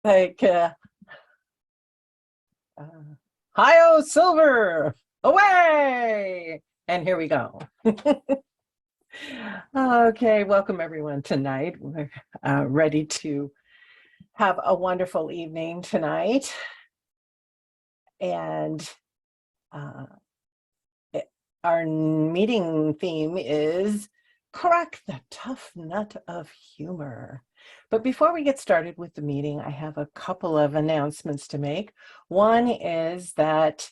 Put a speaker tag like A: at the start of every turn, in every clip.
A: like hi-oh silver away, and here we go. Okay, welcome everyone tonight. We're ready to have a wonderful evening tonight, and our meeting theme is crack the tough nut of humor. But before we get started with the meeting, I have a couple of announcements to make. One is that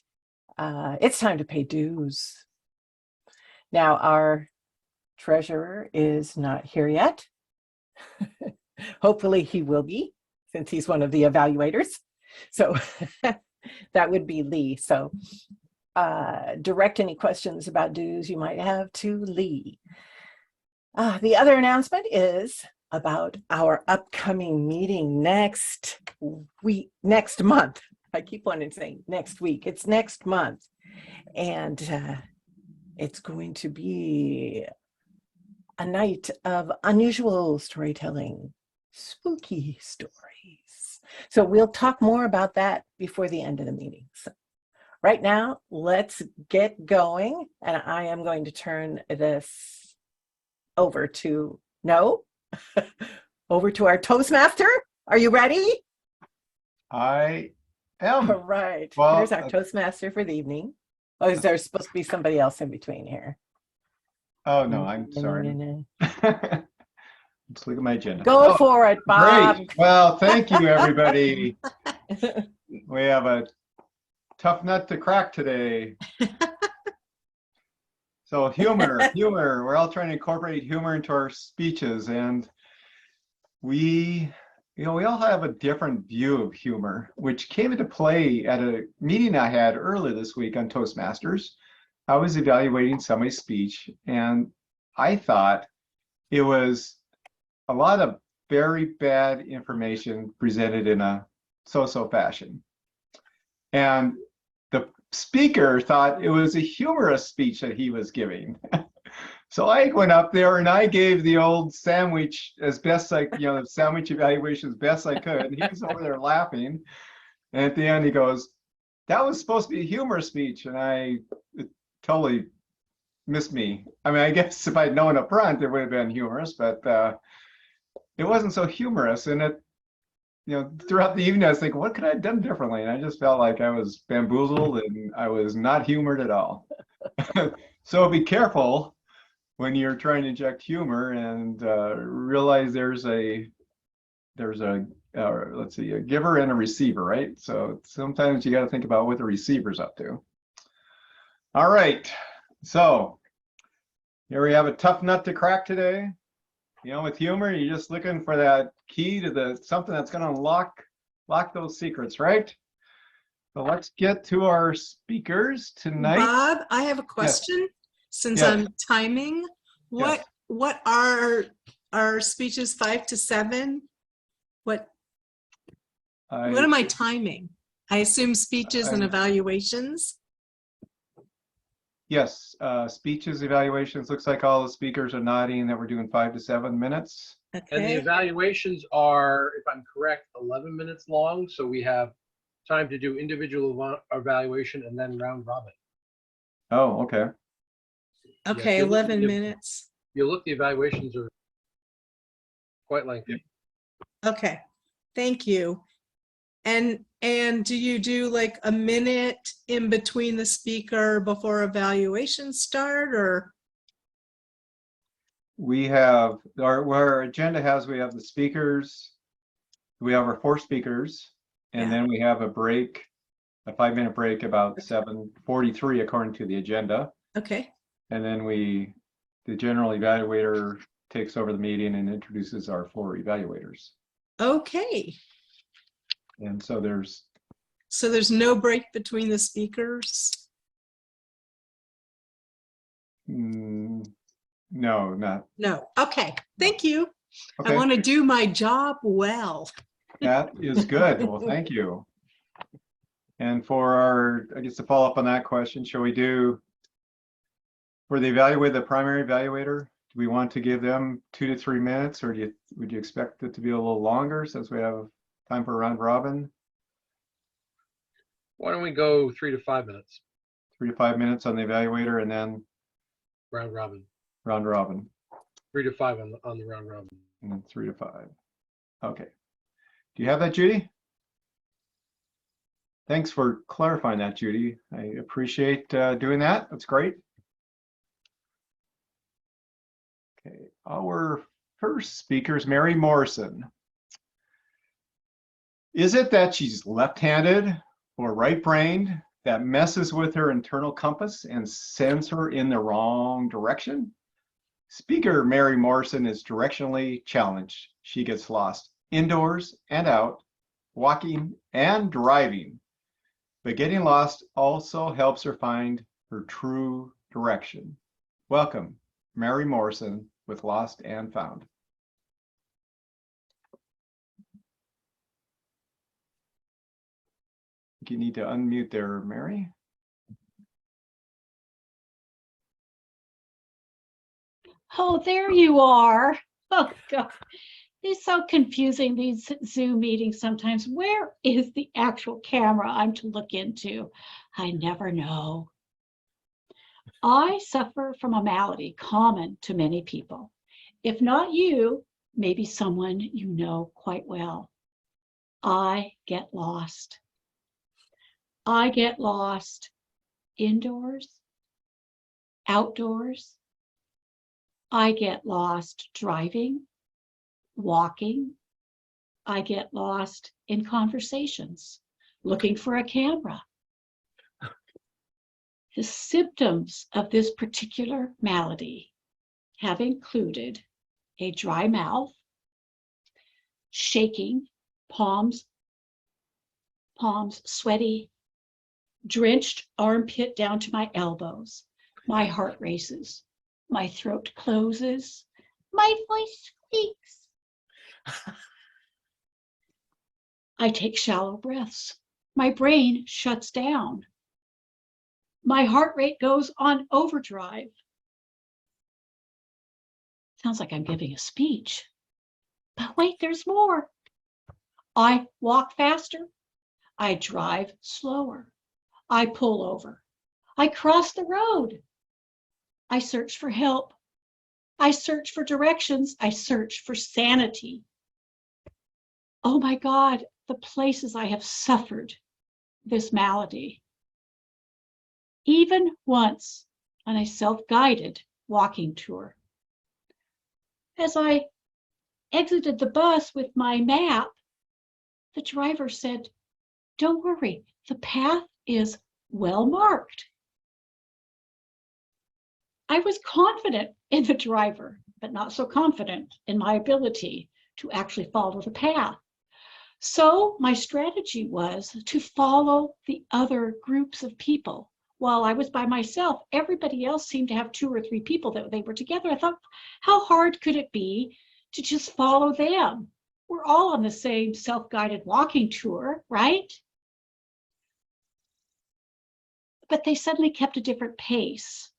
A: it's time to pay dues. Now, our treasurer is not here yet. Hopefully he will be, since he's one of the evaluators. So that would be Lee. So direct any questions about dues you might have to Lee. The other announcement is about our upcoming meeting next month. I keep wanting to say next week. It's next month. And it's going to be a night of unusual storytelling, spooky stories. So we'll talk more about that before the end of the meeting. So right now, let's get going. And I am going to turn this over to over to our Toastmaster. Are you ready?
B: I am.
A: All right.
B: Well,
A: here's our Toastmaster for the evening. Oh, is there supposed to be somebody else in between here?
B: Oh, no, I'm sorry. Let's look at my agenda.
A: Go for it, Bob.
B: Great. Well, thank you, everybody. We have a tough nut to crack today. So humor. We're all trying to incorporate humor into our speeches, and we all have a different view of humor, which came into play at a meeting I had earlier this week on Toastmasters. I was evaluating somebody's speech, and I thought it was a lot of very bad information presented in a so-so fashion. And the speaker thought it was a humorous speech that he was giving. So I went up there and I gave the old sandwich as best the sandwich evaluation as best I could. And he was over there laughing. And at the end, he goes, "That was supposed to be a humorous speech." And it totally missed me. I mean, I guess if I'd known up front, it would have been humorous, but it wasn't so humorous. And throughout the evening, I was thinking, what could I have done differently? And I just felt like I was bamboozled and I was not humored at all. So be careful when you're trying to inject humor, and realize there's a giver and a receiver, right? So sometimes you got to think about what the receiver's up to. All right, so here we have a tough nut to crack today. With humor, you're just looking for that key to something that's going to lock those secrets, right? So let's get to our speakers tonight.
C: Bob, I have a question. Yes. Since I'm timing, what are our speeches 5 to 7? What am I timing? I assume speeches and evaluations.
B: Yes, speeches, evaluations. Looks like all the speakers are nodding that we're doing 5 to 7 minutes.
C: Okay.
D: And the evaluations are, if I'm correct, 11 minutes long. So we have time to do individual evaluation and then round robin.
B: Oh, okay.
C: Okay, 11 minutes.
D: You look, the evaluations are quite lengthy.
C: Okay, thank you. And do you do like a minute in between the speaker before evaluations start, or?
B: We have our agenda we have the speakers. We have our 4 speakers, and then we have a break, a 5-minute break about 7:43 according to the agenda.
C: Okay.
B: And then the general evaluator takes over the meeting and introduces our 4 evaluators.
C: Okay.
B: And so there's
C: no break between the speakers?
B: No, not.
C: No. Okay. Thank you.
B: Okay.
C: I want to do my job well.
B: That is good. Well, thank you. And for I guess to follow up on that question, shall we do for the primary evaluator? Do we want to give them 2 to 3 minutes, or would you expect it to be a little longer since we have Time for round robin.
D: Why don't we go 3 to 5 minutes?
B: 3 to 5 minutes on the evaluator, and then
D: Round robin.
B: round robin,
D: 3 to 5 on the round robin.
B: and then 3 to 5. Okay. Do you have that, Judy? Thanks for clarifying that, Judy. I appreciate doing that. That's great. Okay, our first speaker is Mary Morrison. Is it that she's left-handed or right-brained that messes with her internal compass and sends her in the wrong direction? Speaker Mary Morrison is directionally challenged. She gets lost indoors and out, walking and driving. But getting lost also helps her find her true direction. Welcome, Mary Morrison with Lost and Found. You need to unmute there, Mary.
E: Oh, there you are. Oh, God. It's so confusing, these Zoom meetings sometimes. Where is the actual camera I'm to look into? I never know. I suffer from a malady common to many people. If not you, maybe someone you know quite well. I get lost. I get lost indoors, outdoors. I get lost driving, walking. I get lost in conversations, looking for a camera. The symptoms of this particular malady have included a dry mouth, shaking, palms sweaty, drenched armpit down to my elbows. My heart races, my throat closes, my voice squeaks. I take shallow breaths. My brain shuts down. My heart rate goes on overdrive. Sounds like I'm giving a speech. But wait, there's more. I walk faster. I drive slower. I pull over. I cross the road. I search for help. I search for directions. I search for sanity. Oh my God, the places I have suffered this malady. Even once on a self-guided walking tour. As I exited the bus with my map, the driver said, "Don't worry, the path is well marked." I was confident in the driver, but not so confident in my ability to actually follow the path. So my strategy was to follow the other groups of people. While I was by myself, everybody else seemed to have 2 or 3 people that they were together. I thought, how hard could it be to just follow them? We're all on the same self-guided walking tour, right? But they suddenly kept a different pace.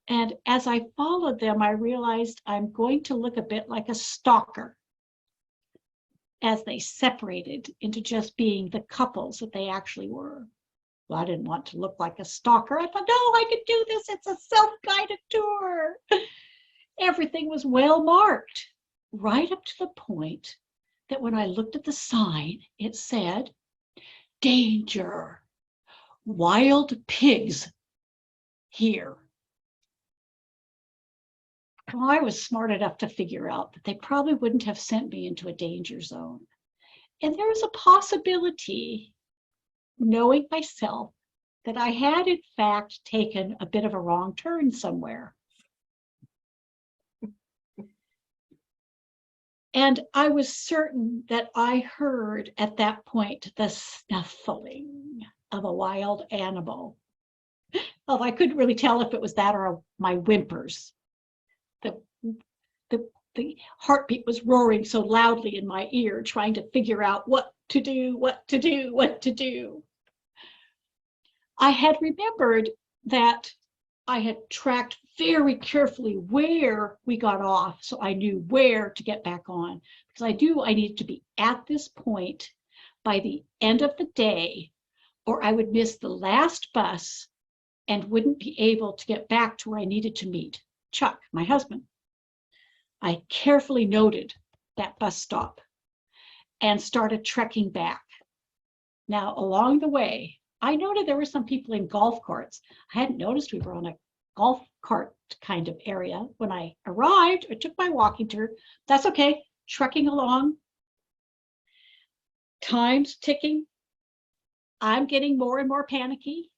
E: And as I followed them, I realized I'm going to look a bit like a stalker as they separated into just being the couples that they actually were. Well, I didn't want to look like a stalker. I thought, no, I could do this. It's a self-guided tour. Everything was well marked, right up to the point that when I looked at the sign, it said, "Danger, wild pigs here." Well, I was smart enough to figure out that they probably wouldn't have sent me into a danger zone. And there was a possibility, knowing myself, that I had in fact taken a bit of a wrong turn somewhere. And I was certain that I heard at that point the snuffling of a wild animal. Well, I couldn't really tell if it was that or my whimpers. The heartbeat was roaring so loudly in my ear, trying to figure out what to do. I had remembered that I had tracked very carefully where we got off, so I knew where to get back on, because I knew I needed to be at this point by the end of the day, or I would miss the last bus and wouldn't be able to get back to where I needed to meet Chuck, my husband. I carefully noted that bus stop and started trekking back. Now, along the way, I noted there were some people in golf carts. I hadn't noticed we were on a golf cart kind of area. When I arrived, I took my walking tour. That's okay, trekking along. Time's ticking. I'm getting more and more panicky.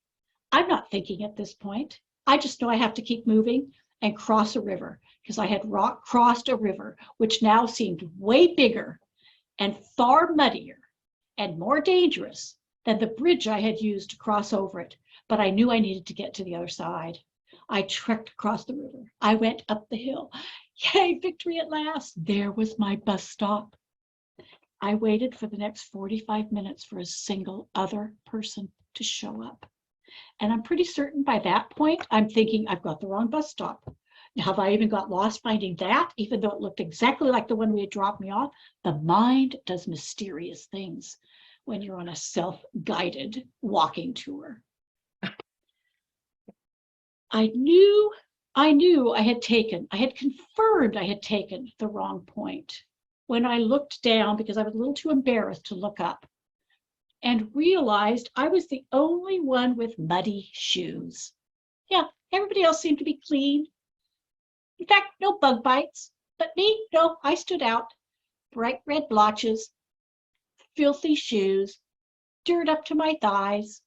E: I'm not thinking at this point. I just know I have to keep moving and cross a river, because I had crossed a river, which now seemed way bigger and far muddier and more dangerous than the bridge I had used to cross over it. But I knew I needed to get to the other side. I trekked across the river. I went up the hill. Yay, victory at last. There was my bus stop. I waited for the next 45 minutes for a single other person to show up. And I'm pretty certain by that point, I'm thinking I've got the wrong bus stop. Now, have I even got lost finding that, even though it looked exactly like the one we had dropped me off? The mind does mysterious things when you're on a self-guided walking tour. I knew I had confirmed I had taken the wrong point when I looked down, because I was a little too embarrassed to look up, and realized I was the only one with muddy shoes. Yeah, everybody else seemed to be clean. In fact, no bug bites, but me, no, I stood out. Bright red blotches, filthy shoes, dirt up to my thighs.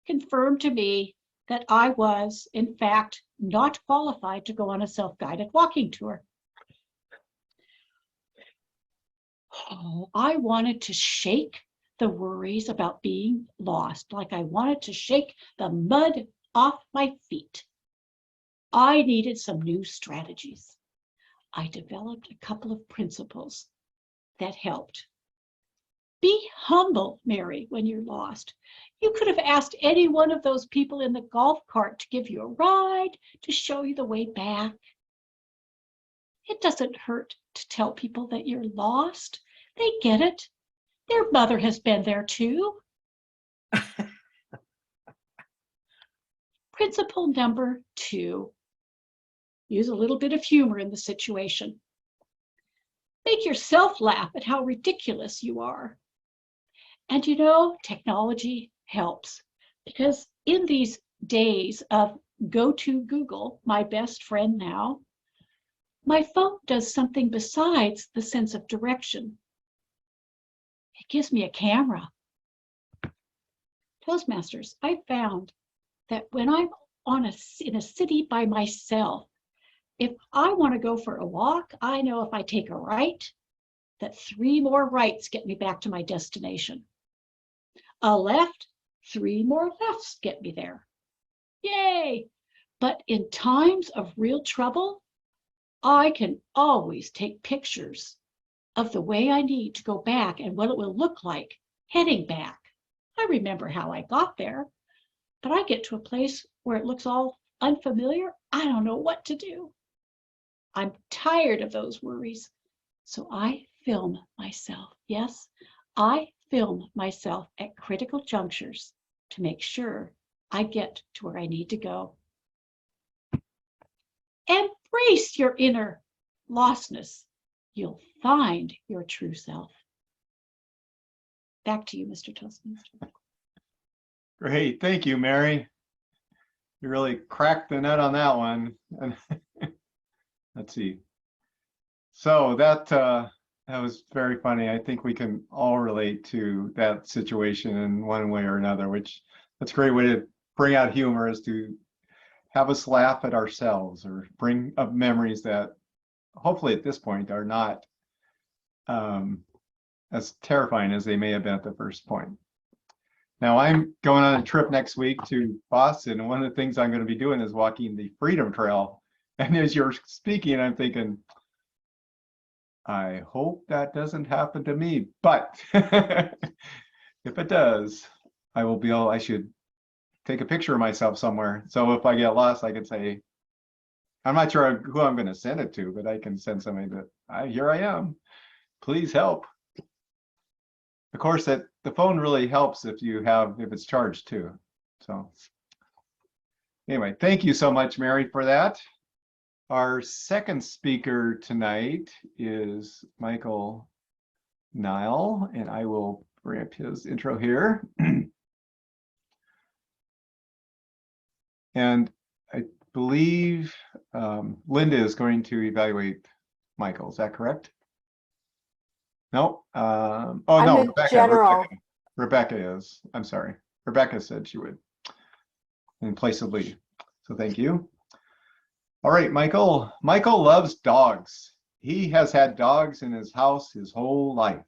E: Confirmed to me that I was, in fact, not qualified to go on a self-guided walking tour. Oh, I wanted to shake the worries about being lost, like I wanted to shake the mud off my feet. I needed some new strategies. I developed a couple of principles that helped. Be humble, Mary, when you're lost. You could have asked any one of those people in the golf cart to give you a ride, to show you the way back. It doesn't hurt to tell people that you're lost. They get it. Their mother has been there too. Principle number 2, use a little bit of humor in the situation. Make yourself laugh at how ridiculous you are. And you know, technology helps, because in these days of go to Google, my best friend now, my phone does something besides the sense of direction. It gives me a camera. Toastmasters, I found that when I'm in a city by myself, if I want to go for a walk, I know if I take a right, that 3 more rights get me back to my destination. A left, 3 more lefts get me there. Yay! But in times of real trouble, I can always take pictures of the way I need to go back and what it will look like heading back. I remember how I got there, but I get to a place where it looks all unfamiliar. I don't know what to do. I'm tired of those worries. So I film myself. Yes, I film myself at critical junctures to make sure I get to where I need to go. Embrace your inner lostness. You'll find your true self. Back to you, Mr. Toastmaster.
B: Great, thank you, Mary. You really cracked the nut on that one. And let's see. So that was very funny. I think we can all relate to that situation in one way or another, which that's a great way to bring out humor, is to have us laugh at ourselves or bring up memories that hopefully at this point are not as terrifying as they may have been at the first point. Now I'm going on a trip next week to Boston, and one of the things I'm going to be doing is walking the Freedom Trail. And as you're speaking, I'm thinking, I hope that doesn't happen to me, but if it does, I should take a picture of myself somewhere. So if I get lost, I can say, I'm not sure who I'm going to send it to, but I can send somebody that, here I am, please help. of course, that the phone really helps if it's charged too. So anyway, thank you so much, Mary, for that. Our second speaker tonight is Michael Nile, and I will bring up his intro here. And I believe Linda is going to evaluate Michael. Is that correct? No. Oh no, Rebecca is. I'm sorry. Rebecca said she would in place of Lee. So thank you. All right, Michael. Michael loves dogs. He has had dogs in his house his whole life.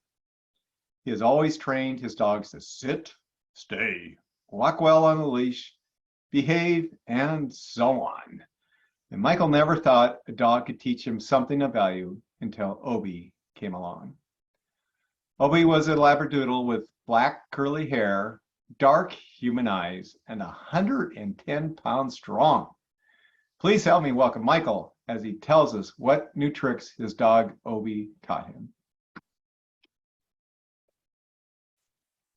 B: He has always trained his dogs to sit, stay, walk well on a leash, behave, and so on. And Michael never thought a dog could teach him something of value until Obi came along. Obi was a Labradoodle with black curly hair, dark human eyes, and 110 pounds strong. Please help me welcome Michael as he tells us what new tricks his dog Obi taught him.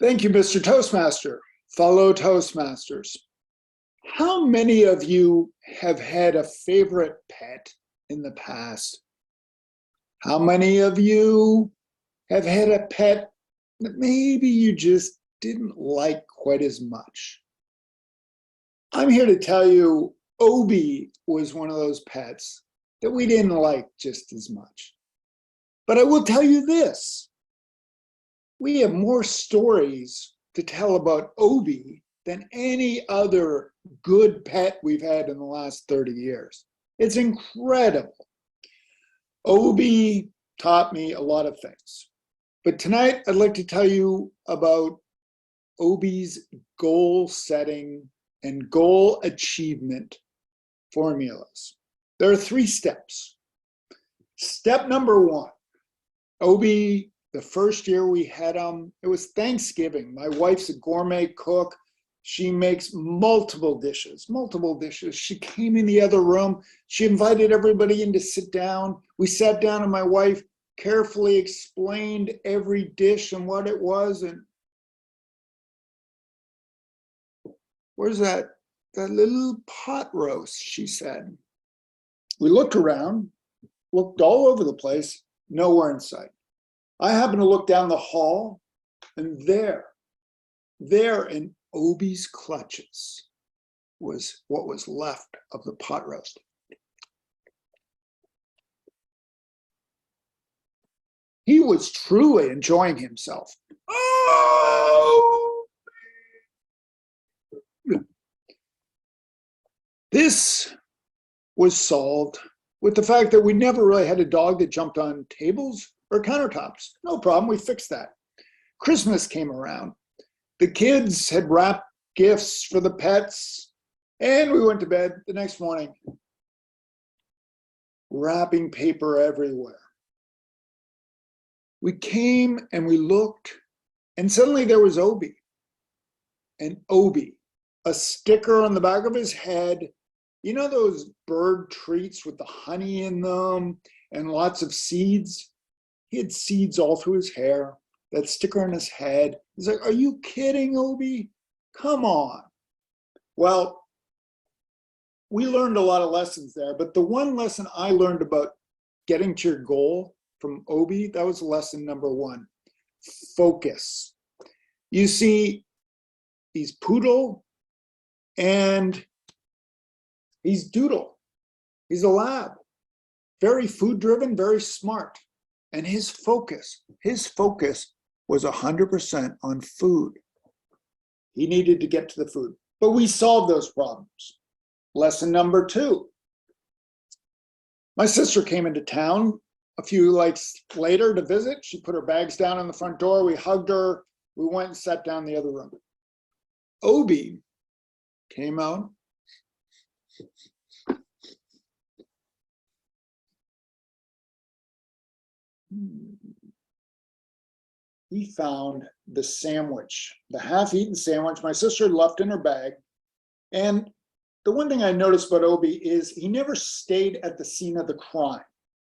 F: Thank you, Mr. Toastmaster. Fellow Toastmasters, how many of you have had a favorite pet in the past? How many of you have had a pet that maybe you just didn't like quite as much? I'm here to tell you Obi was one of those pets that we didn't like just as much. But I will tell you this, we have more stories to tell about Obi than any other good pet we've had in the last 30 years. It's incredible. Obi taught me a lot of things. But tonight I'd like to tell you about Obi's goal setting and goal achievement formulas. There are 3 steps. Step number 1, Obi, the first year we had him, it was Thanksgiving. My wife's a gourmet cook. She makes multiple dishes. She came in the other room. She invited everybody in to sit down. We sat down and my wife carefully explained every dish and what it was. And where's that little pot roast, she said. We looked around, looked all over the place, nowhere in sight. I happened to look down the hall, and there in Obi's clutches was what was left of the pot roast. He was truly enjoying himself. Oh! This was solved with the fact that we never really had a dog that jumped on tables or countertops. No problem, we fixed that. Christmas came around. The kids had wrapped gifts for the pets, and we went to bed the next morning. Wrapping paper everywhere. We came and we looked, and suddenly there was Obi. And Obi, a sticker on the back of his head. You know those bird treats with the honey in them and lots of seeds? He had seeds all through his hair, that sticker on his head. He's like, are you kidding, Obi? Come on. Well, we learned a lot of lessons there, but the one lesson I learned about getting to your goal from Obi, that was lesson number 1, focus. You see, he's Poodle and he's Doodle. He's a lab, very food driven, very smart. And his focus was 100% on food. He needed to get to the food, but we solved those problems. Lesson number 2. My sister came into town a few nights later to visit. She put her bags down on the front door. We hugged her. We went and sat down in the other room. Obi came out. He found the sandwich, the half-eaten sandwich my sister had left in her bag. And the one thing I noticed about Obi is he never stayed at the scene of the crime.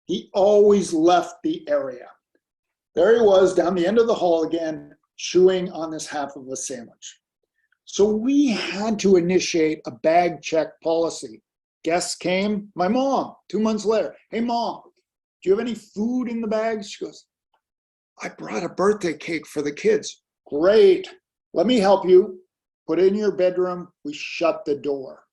F: He always left the area. There he was down the end of the hall again, chewing on this half of a sandwich. So we had to initiate a bag check policy. Guests came, my mom, 2 months later, hey mom, do you have any food in the bags? She goes, I brought a birthday cake for the kids. Great, let me help you. Put it in your bedroom, we shut the door.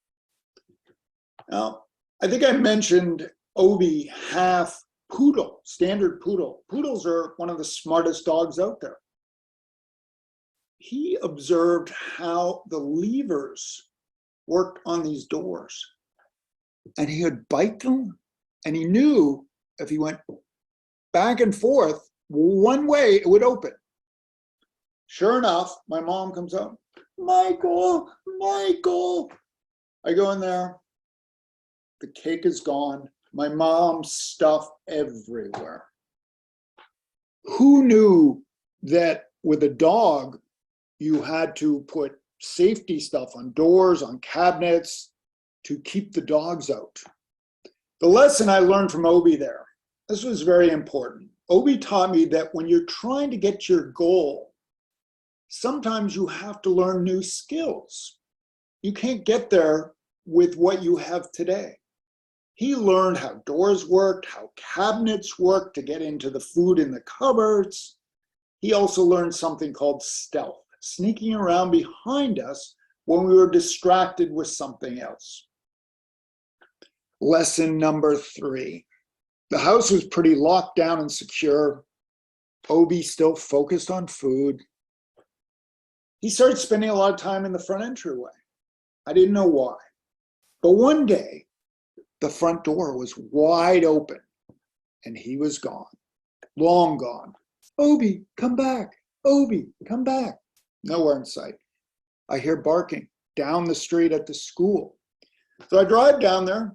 F: Now, I think I mentioned Obi, half poodle, standard poodle. Poodles are one of the smartest dogs out there. He observed how the levers worked on these doors, and he would bite them, and he knew if he went back and forth one way, it would open. Sure enough, my mom comes out, Michael, Michael. I go in there, the cake is gone. My mom's stuff everywhere. Who knew that with a dog, you had to put safety stuff on doors, on cabinets to keep the dogs out? The lesson I learned from Obi there, this was very important. Obi taught me that when you're trying to get your goal, sometimes you have to learn new skills. You can't get there with what you have today. He learned how doors worked, how cabinets worked to get into the food in the cupboards. He also learned something called stealth, sneaking around behind us when we were distracted with something else. Lesson number 3. The house was pretty locked down and secure. Obi still focused on food. He started spending a lot of time in the front entryway. I didn't know why. But one day, the front door was wide open and he was gone, long gone. Obi, come back. Obi, come back. Nowhere in sight. I hear barking down the street at the school. So I drive down there,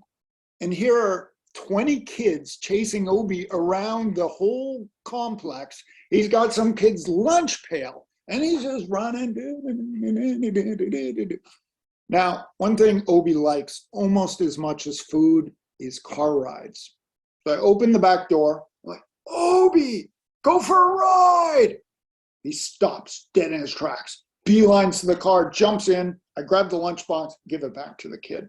F: and here are 20 kids chasing Obi around the whole complex. He's got some kid's lunch pail, and he's just running. Now, one thing Obi likes almost as much as food is car rides. So I open the back door, I'm like, Obi, go for a ride. He stops dead in his tracks, beelines to the car, jumps in. I grab the lunchbox, give it back to the kid.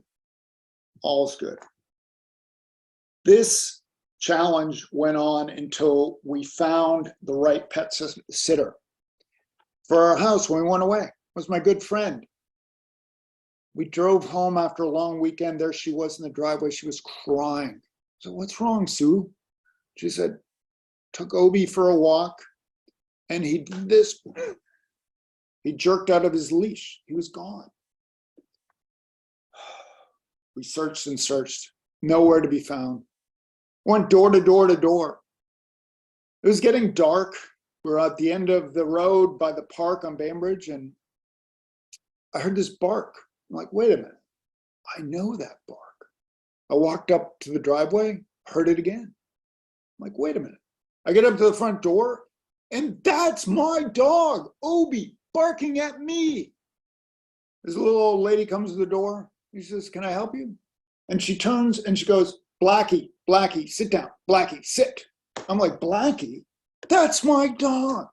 F: All's good. This challenge went on until we found the right pet sitter for our house when we went away. It was my good friend. We drove home after a long weekend. There she was in the driveway. She was crying. So what's wrong, Sue? She said, took Obi for a walk and he did this. He jerked out of his leash. He was gone. We searched and searched, nowhere to be found. Went door to door to door. It was getting dark. We were at the end of the road by the park on Bainbridge, and I heard this bark. I'm like, wait a minute, I know that bark. I walked up to the driveway, heard it again. I'm like, wait a minute. I get up to the front door, and that's my dog, Obi, barking at me. This little old lady comes to the door. She says, can I help you? And she turns and she goes, Blackie, Blackie, sit down. Blackie, sit. I'm like, Blackie? That's my dog.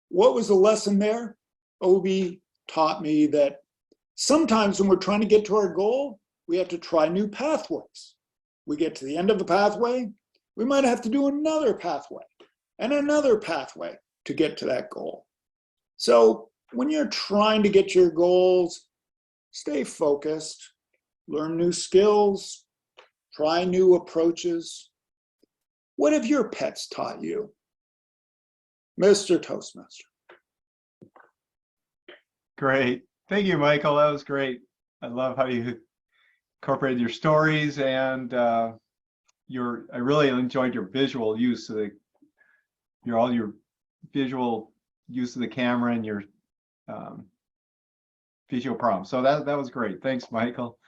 F: What was the lesson there? Obi taught me that sometimes when we're trying to get to our goal, we have to try new pathways. We get to the end of the pathway, we might have to do another pathway and another pathway to get to that goal. So when you're trying to get to your goals, stay focused, learn new skills, try new approaches. What have your pets taught you? Mr. Toastmaster.
B: Great. Thank you, Michael. That was great. I love how you incorporated your stories, and I really enjoyed your visual use of your visual use of the camera and your visual prompts. So that was great. Thanks, Michael.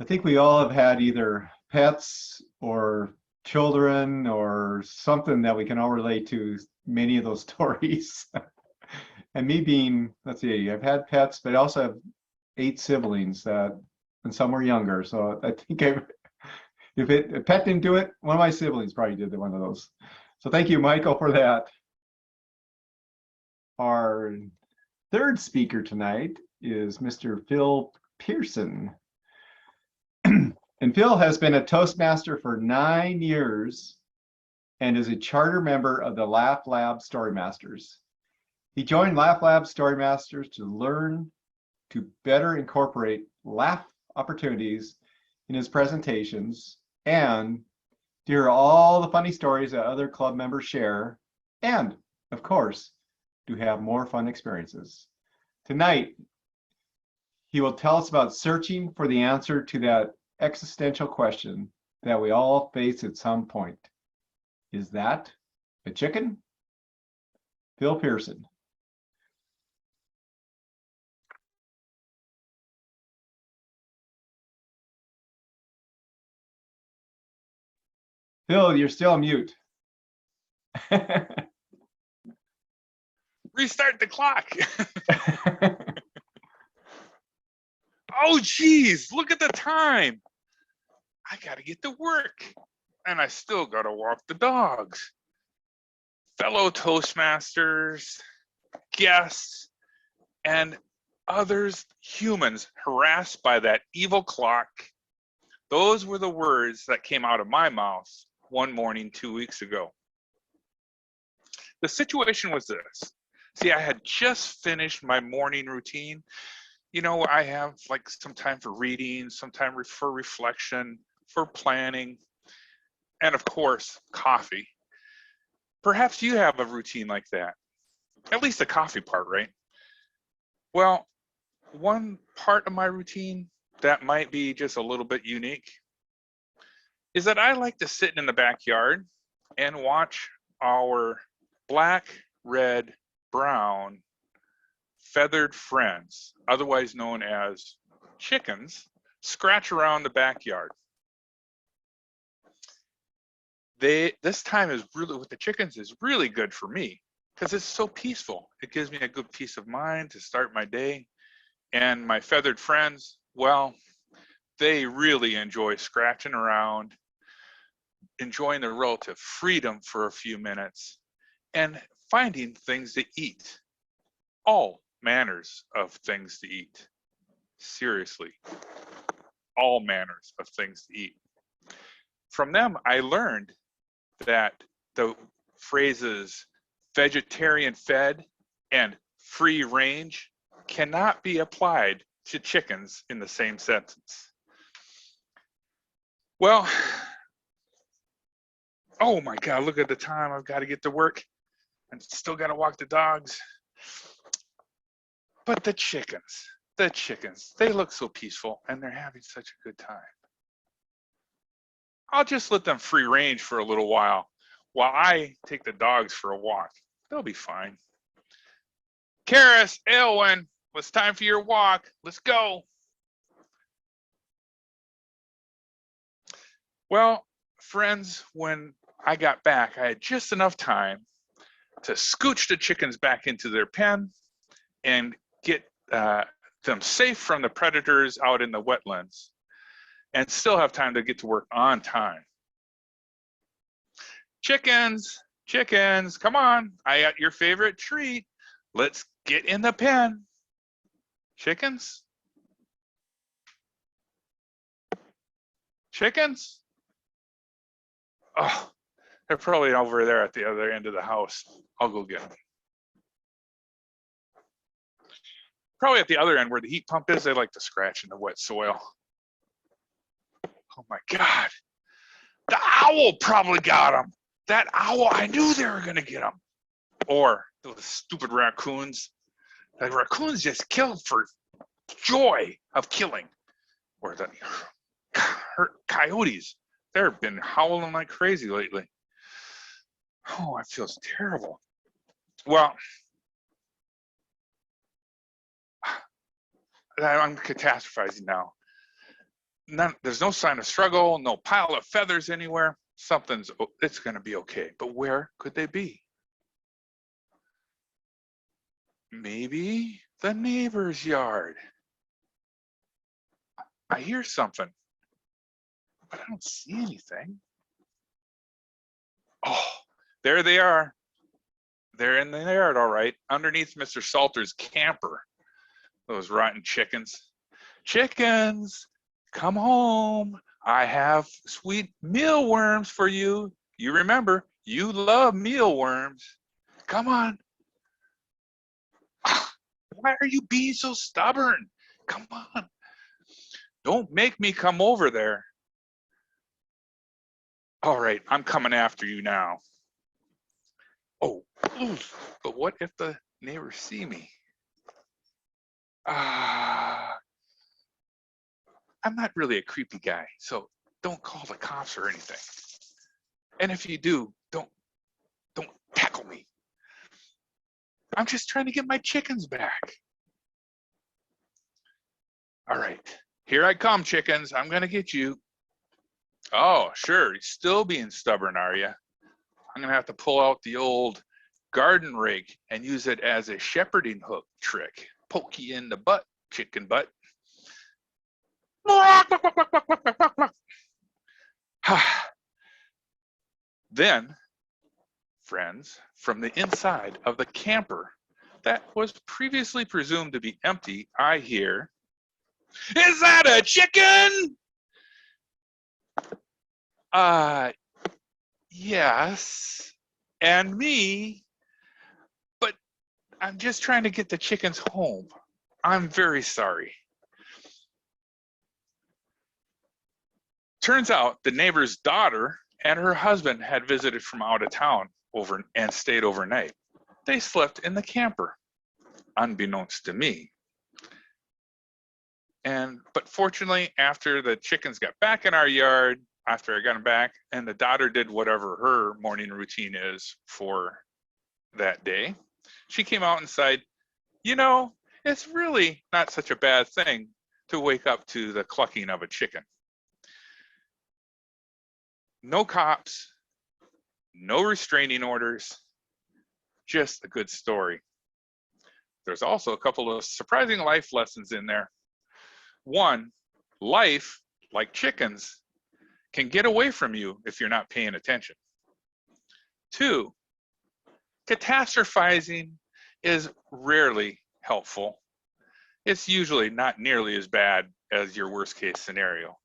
B: I think we all have had either pets or children or something that we can all relate to many of those stories. And me being, let's see, I've had pets, but I also have 8 siblings and some were younger. So I think if a pet didn't do it, one of my siblings probably did one of those. So thank you, Michael, for that. Our third speaker tonight is Mr. Phil Pearson. And Phil has been a Toastmaster for 9 years and is a charter member of the Laugh Lab Storymasters. He joined Laugh Lab Storymasters to learn to better incorporate laugh opportunities in his presentations and to hear all the funny stories that other club members share, and of course, to have more fun experiences. Tonight, he will tell us about searching for the answer to that existential question that we all face at some point. Is that a chicken? Phil Pearson. Phil, you're still on mute.
G: Restart the clock. Oh, geez, look at the time. I got to get to work and I still got to walk the dogs. Fellow Toastmasters, guests, and others, humans harassed by that evil clock. Those were the words that came out of my mouth one morning 2 weeks ago. The situation was this. See, I had just finished my morning routine. You know, I have like some time for reading, some time for reflection, for planning, and of course, coffee. Perhaps you have a routine like that, at least the coffee part, right? Well, one part of my routine that might be just a little bit unique is that I like to sit in the backyard and watch our black, red, brown feathered friends, otherwise known as chickens, scratch around the backyard. This time is really, with the chickens, is really good for me because it's so peaceful. It gives me a good peace of mind to start my day. And my feathered friends, well, they really enjoy scratching around, enjoying the relative freedom for a few minutes, and finding things to eat. All manners of things to eat. Seriously, all manners of things to eat. From them, I learned that the phrases vegetarian fed and free range cannot be applied to chickens in the same sentence. Well, oh my God, look at the time. I've got to get to work and still got to walk the dogs. But the chickens, they look so peaceful and they're having such a good time. I'll just let them free range for a little while I take the dogs for a walk. They'll be fine. Karis, Elwin, it's time for your walk. Let's go. Well, friends, when I got back, I had just enough time to scooch the chickens back into their pen and get them safe from the predators out in the wetlands, and still have time to get to work on time. Chickens, come on. I got your favorite treat. Let's get in the pen. Chickens? Chickens? Oh, they're probably over there at the other end of the house. I'll go get them. Probably at the other end where the heat pump is, they like to scratch in the wet soil. Oh my God. The owl probably got them. That owl, I knew they were gonna get them. Or those stupid raccoons. The raccoons just killed for joy of killing. Or the coyotes. They've been howling like crazy lately. Oh, it feels terrible. Well, I'm catastrophizing now. There's no sign of struggle, no pile of feathers anywhere. It's gonna be okay. But where could they be? Maybe the neighbor's yard. I hear something, but I don't see anything. Oh, there they are. They're in the yard, all right, underneath Mr. Salter's camper. Those rotten chickens. Chickens, come home. I have sweet mealworms for you. You remember, you love mealworms. Come on. Why are you being so stubborn? Come on. Don't make me come over there. All right, I'm coming after you now. Oh, but what if the neighbors see me? I'm not really a creepy guy, so don't call the cops or anything. And if you do, don't tackle me. I'm just trying to get my chickens back. All right, here I come, chickens. I'm gonna get you. Oh, sure, you're still being stubborn, are you? I'm gonna have to pull out the old garden rake and use it as a shepherding hook trick. Poke you in the butt, chicken butt. Then, friends, from the inside of the camper that was previously presumed to be empty, I hear, "Is that a chicken?" Yes, and me, but I'm just trying to get the chickens home. I'm very sorry. Turns out the neighbor's daughter and her husband had visited from out of town and stayed overnight. They slept in the camper, unbeknownst to me. But fortunately, after the chickens got back in our yard, after I got them back, and the daughter did whatever her morning routine is for that day, she came out and said, you know, it's really not such a bad thing to wake up to the clucking of a chicken. No cops, no restraining orders, just a good story. There's also a couple of surprising life lessons in there. One, life, like chickens, can get away from you if you're not paying attention. Two, catastrophizing is rarely helpful. It's usually not nearly as bad as your worst case scenario.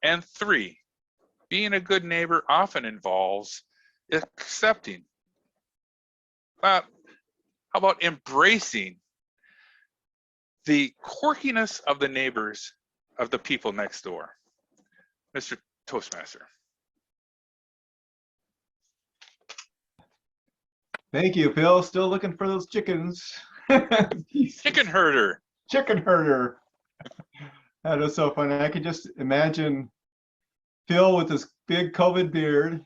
G: And three, being a good neighbor often involves accepting. How about embracing the quirkiness of the neighbors of the people next door? Mr. Toastmaster.
B: Thank you, Phil. Still looking for those chickens.
G: Chicken herder.
B: Chicken herder. That was so funny. I could just imagine Phil with his big COVID beard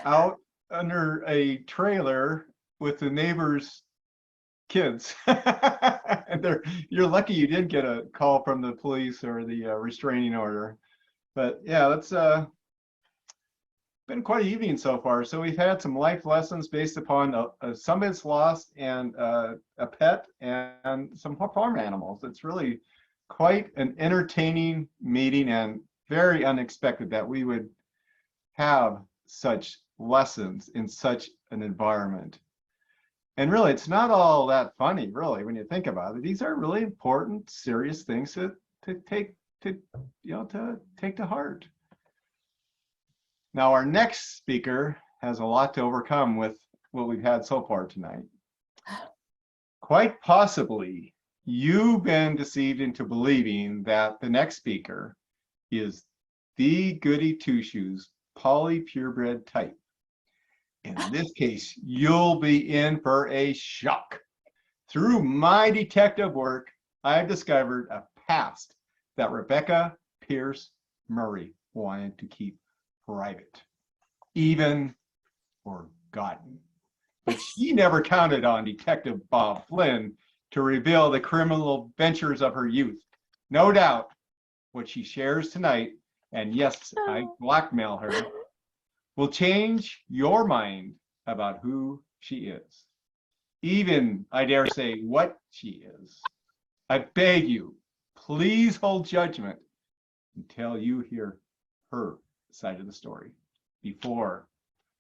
B: out under a trailer with the neighbor's kids. And you're lucky you did get a call from the police or the restraining order. But yeah, that's been quite an evening so far. So we've had some life lessons based upon somebody's lost and a pet and some farm animals. It's really quite an entertaining meeting and very unexpected that we would have such lessons in such an environment. And really, it's not all that funny, really, when you think about it. These are really important, serious things to take to heart. Now, our next speaker has a lot to overcome with what we've had so far tonight. Quite possibly, you've been deceived into believing that the next speaker is the goody two-shoes, poly purebred type. In this case, you'll be in for a shock. Through my detective work, I've discovered a past that Rebecca Pierce Murray wanted to keep private, even forgotten. But she never counted on Detective Bob Flynn to reveal the criminal ventures of her youth. No doubt what she shares tonight, and yes, I blackmail her, will change your mind about who she is. Even, I dare say, what she is. I beg you, please hold judgment until you hear her side of the story before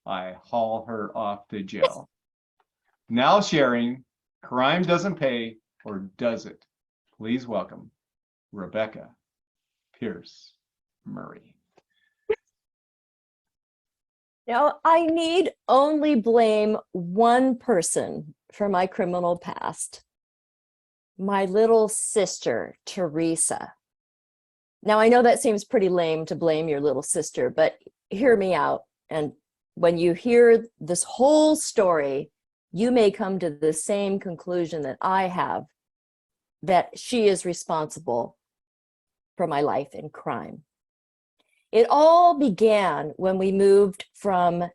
B: I haul her off to jail. Now sharing Crime Doesn't Pay, or Does It? Please welcome Rebecca Pierce Murray.
H: Now, I need only blame one person for my criminal past. My little sister, Teresa. Now, I know that seems pretty lame to blame your little sister, but hear me out. And when you hear this whole story, you may come to the same conclusion that I have, that she is responsible for my life in crime. It all began when we moved from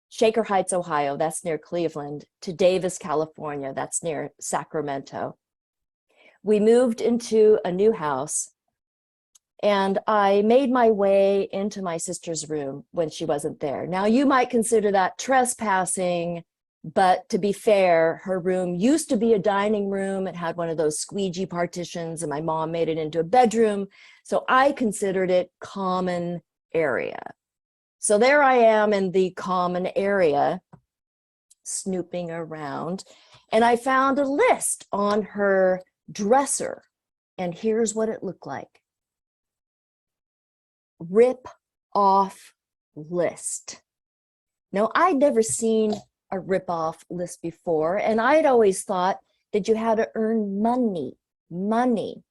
H: Shaker Heights, Ohio, that's near Cleveland, to Davis, California, that's near Sacramento. We moved into a new house, and I made my way into my sister's room when she wasn't there. Now, you might consider that trespassing, but to be fair, her room used to be a dining room. It had one of those squeegee partitions, and my mom made it into a bedroom. So I considered it common area. So there I am in the common area, snooping around, and I found a list on her dresser, and here's what it looked like. Rip off list. Now, I'd never seen a rip off list before, and I'd always thought that you had to earn money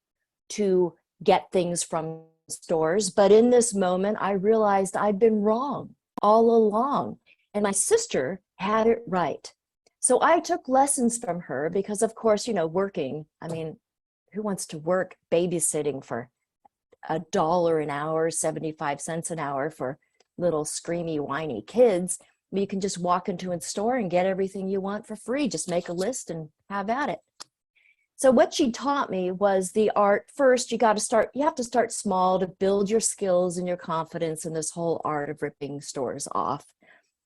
H: to get things from stores. But in this moment, I realized I'd been wrong all along, and my sister had it right. So I took lessons from her because, of course, you know, working, I mean, who wants to work babysitting for $1 an hour, 75 cents an hour for little screamy, whiny kids? You can just walk into a store and get everything you want for free. Just make a list and have at it. So what she taught me was the art. First, you have to start small to build your skills and your confidence in this whole art of ripping stores off.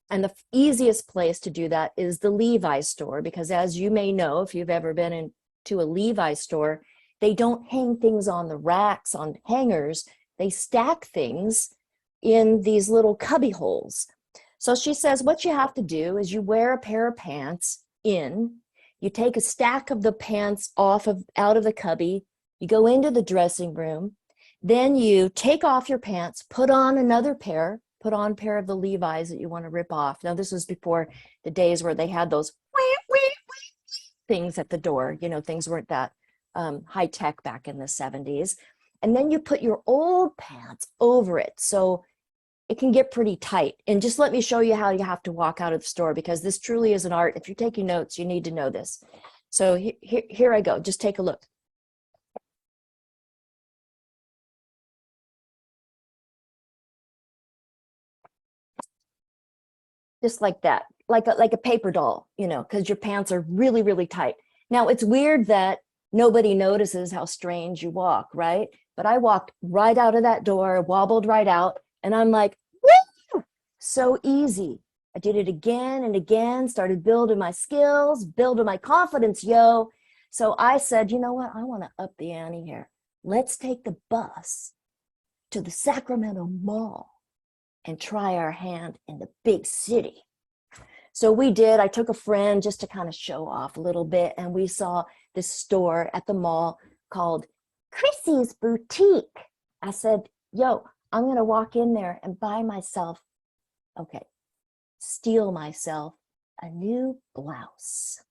H: And the easiest place to do that is the Levi's store, because as you may know, if you've ever been into a Levi's store, they don't hang things on the racks, on hangers. They stack things in these little cubby holes. So she says, what you have to do is you wear a pair of pants in, you take a stack of the pants out of the cubby, you go into the dressing room, then you take off your pants, put on a pair of the Levi's that you want to rip off. Now, this was before the days where they had those things at the door. You know, things weren't that high tech back in the 70s. And then you put your old pants over it. So it can get pretty tight. And just let me show you how you have to walk out of the store, because this truly is an art. If you're taking notes, you need to know this. So here I go. Just take a look. Just like that, like a paper doll, you know, because your pants are really, really tight. Now, it's weird that nobody notices how strange you walk, right? But I walked right out of that door, wobbled right out, and I'm like, woo! So easy. I did it again and again, started building my skills, building my confidence, yo. So I said, you know what? I want to up the ante here. Let's take the bus to the Sacramento Mall and try our hand in the big city. So we did. I took a friend just to kind of show off a little bit, and we saw this store at the mall called Chrissy's Boutique. I said, yo, I'm going to walk in there and steal myself a new blouse.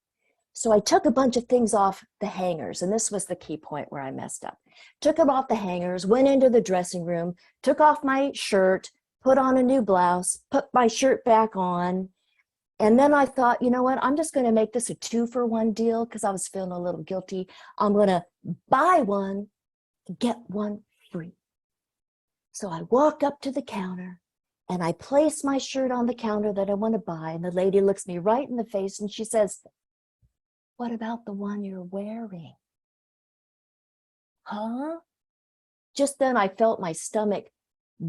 H: So I took a bunch of things off the hangers, and this was the key point where I messed up. Took them off the hangers, went into the dressing room, took off my shirt, put on a new blouse, put my shirt back on. And then I thought, you know what? I'm just going to make this a 2-for-1 deal because I was feeling a little guilty. I'm going to buy one, get one free. So I walk up to the counter and I place my shirt on the counter that I want to buy. And the lady looks me right in the face and she says, what about the one you're wearing? Huh? Just then I felt my stomach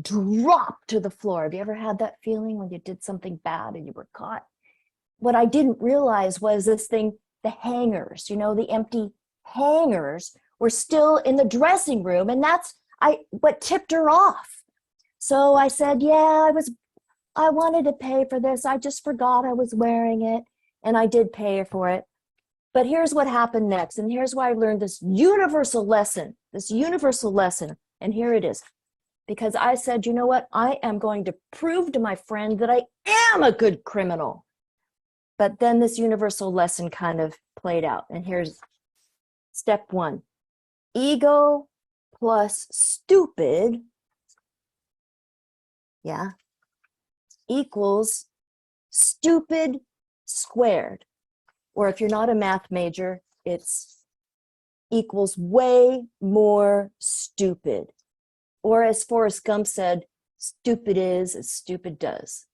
H: drop to the floor. Have you ever had that feeling when you did something bad and you were caught? What I didn't realize was this thing, the hangers, you know, the empty hangers were still in the dressing room, and that's what tipped her off. So I said, yeah, I wanted to pay for this. I just forgot I was wearing it. and I did pay for it. But here's what happened next. And here's why I learned this universal lesson, And here it is. Because I said, you know what? I am going to prove to my friend that I am a good criminal. But then this universal lesson kind of played out. And here's step one. Ego plus stupid, equals stupid squared. Or if you're not a math major, it's equals way more stupid. Or as Forrest Gump said, stupid is as stupid does.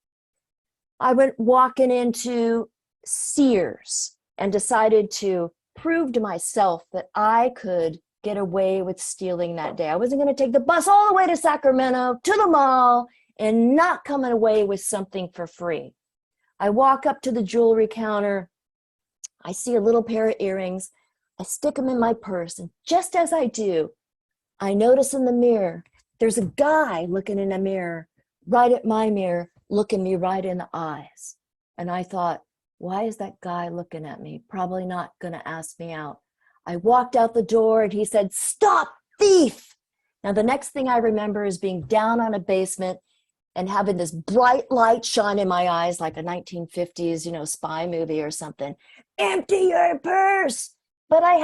H: I went walking into Sears and decided to prove to myself that I could get away with stealing that day. I wasn't going to take the bus all the way to Sacramento to the mall and not coming away with something for free. I walk up to the jewelry counter. I see a little pair of earrings. I stick them in my purse. And just as I do, I notice in the mirror, there's a guy looking in a mirror, right at my mirror, looking me right in the eyes. And I thought, why is that guy looking at me? Probably not going to ask me out. I walked out the door and he said, "Stop, thief." Now, the next thing I remember is being down on a basement and having this bright light shine in my eyes like a 1950s, spy movie or something. "Empty your purse." But I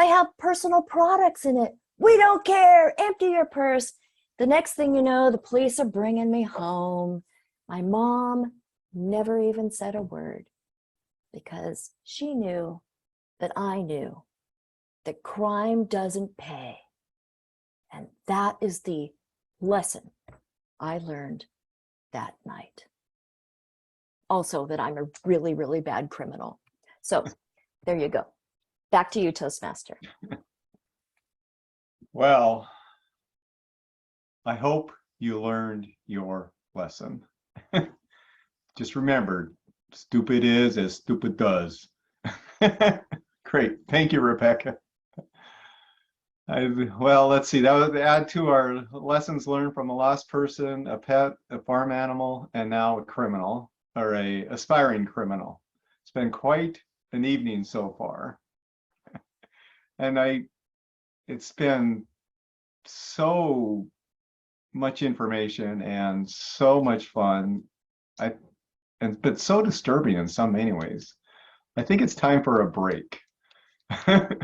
H: have personal products in it. "We don't care. Empty your purse." The next thing you know, the police are bringing me home. My mom never even said a word because she knew that I knew that crime doesn't pay. And that is the lesson I learned that night. Also, that I'm a really, really bad criminal. So there you go. Back to you, Toastmaster.
B: Well, I hope you learned your lesson. Just remember, stupid is as stupid does. Great. Thank you, Rebecca. Well, let's see. That would add to our lessons learned from a lost person, a pet, a farm animal, and now a criminal, or a aspiring criminal. It's been quite an evening so far. And it's been so much information and so much fun. But so disturbing in some many ways. I think it's time for a break. So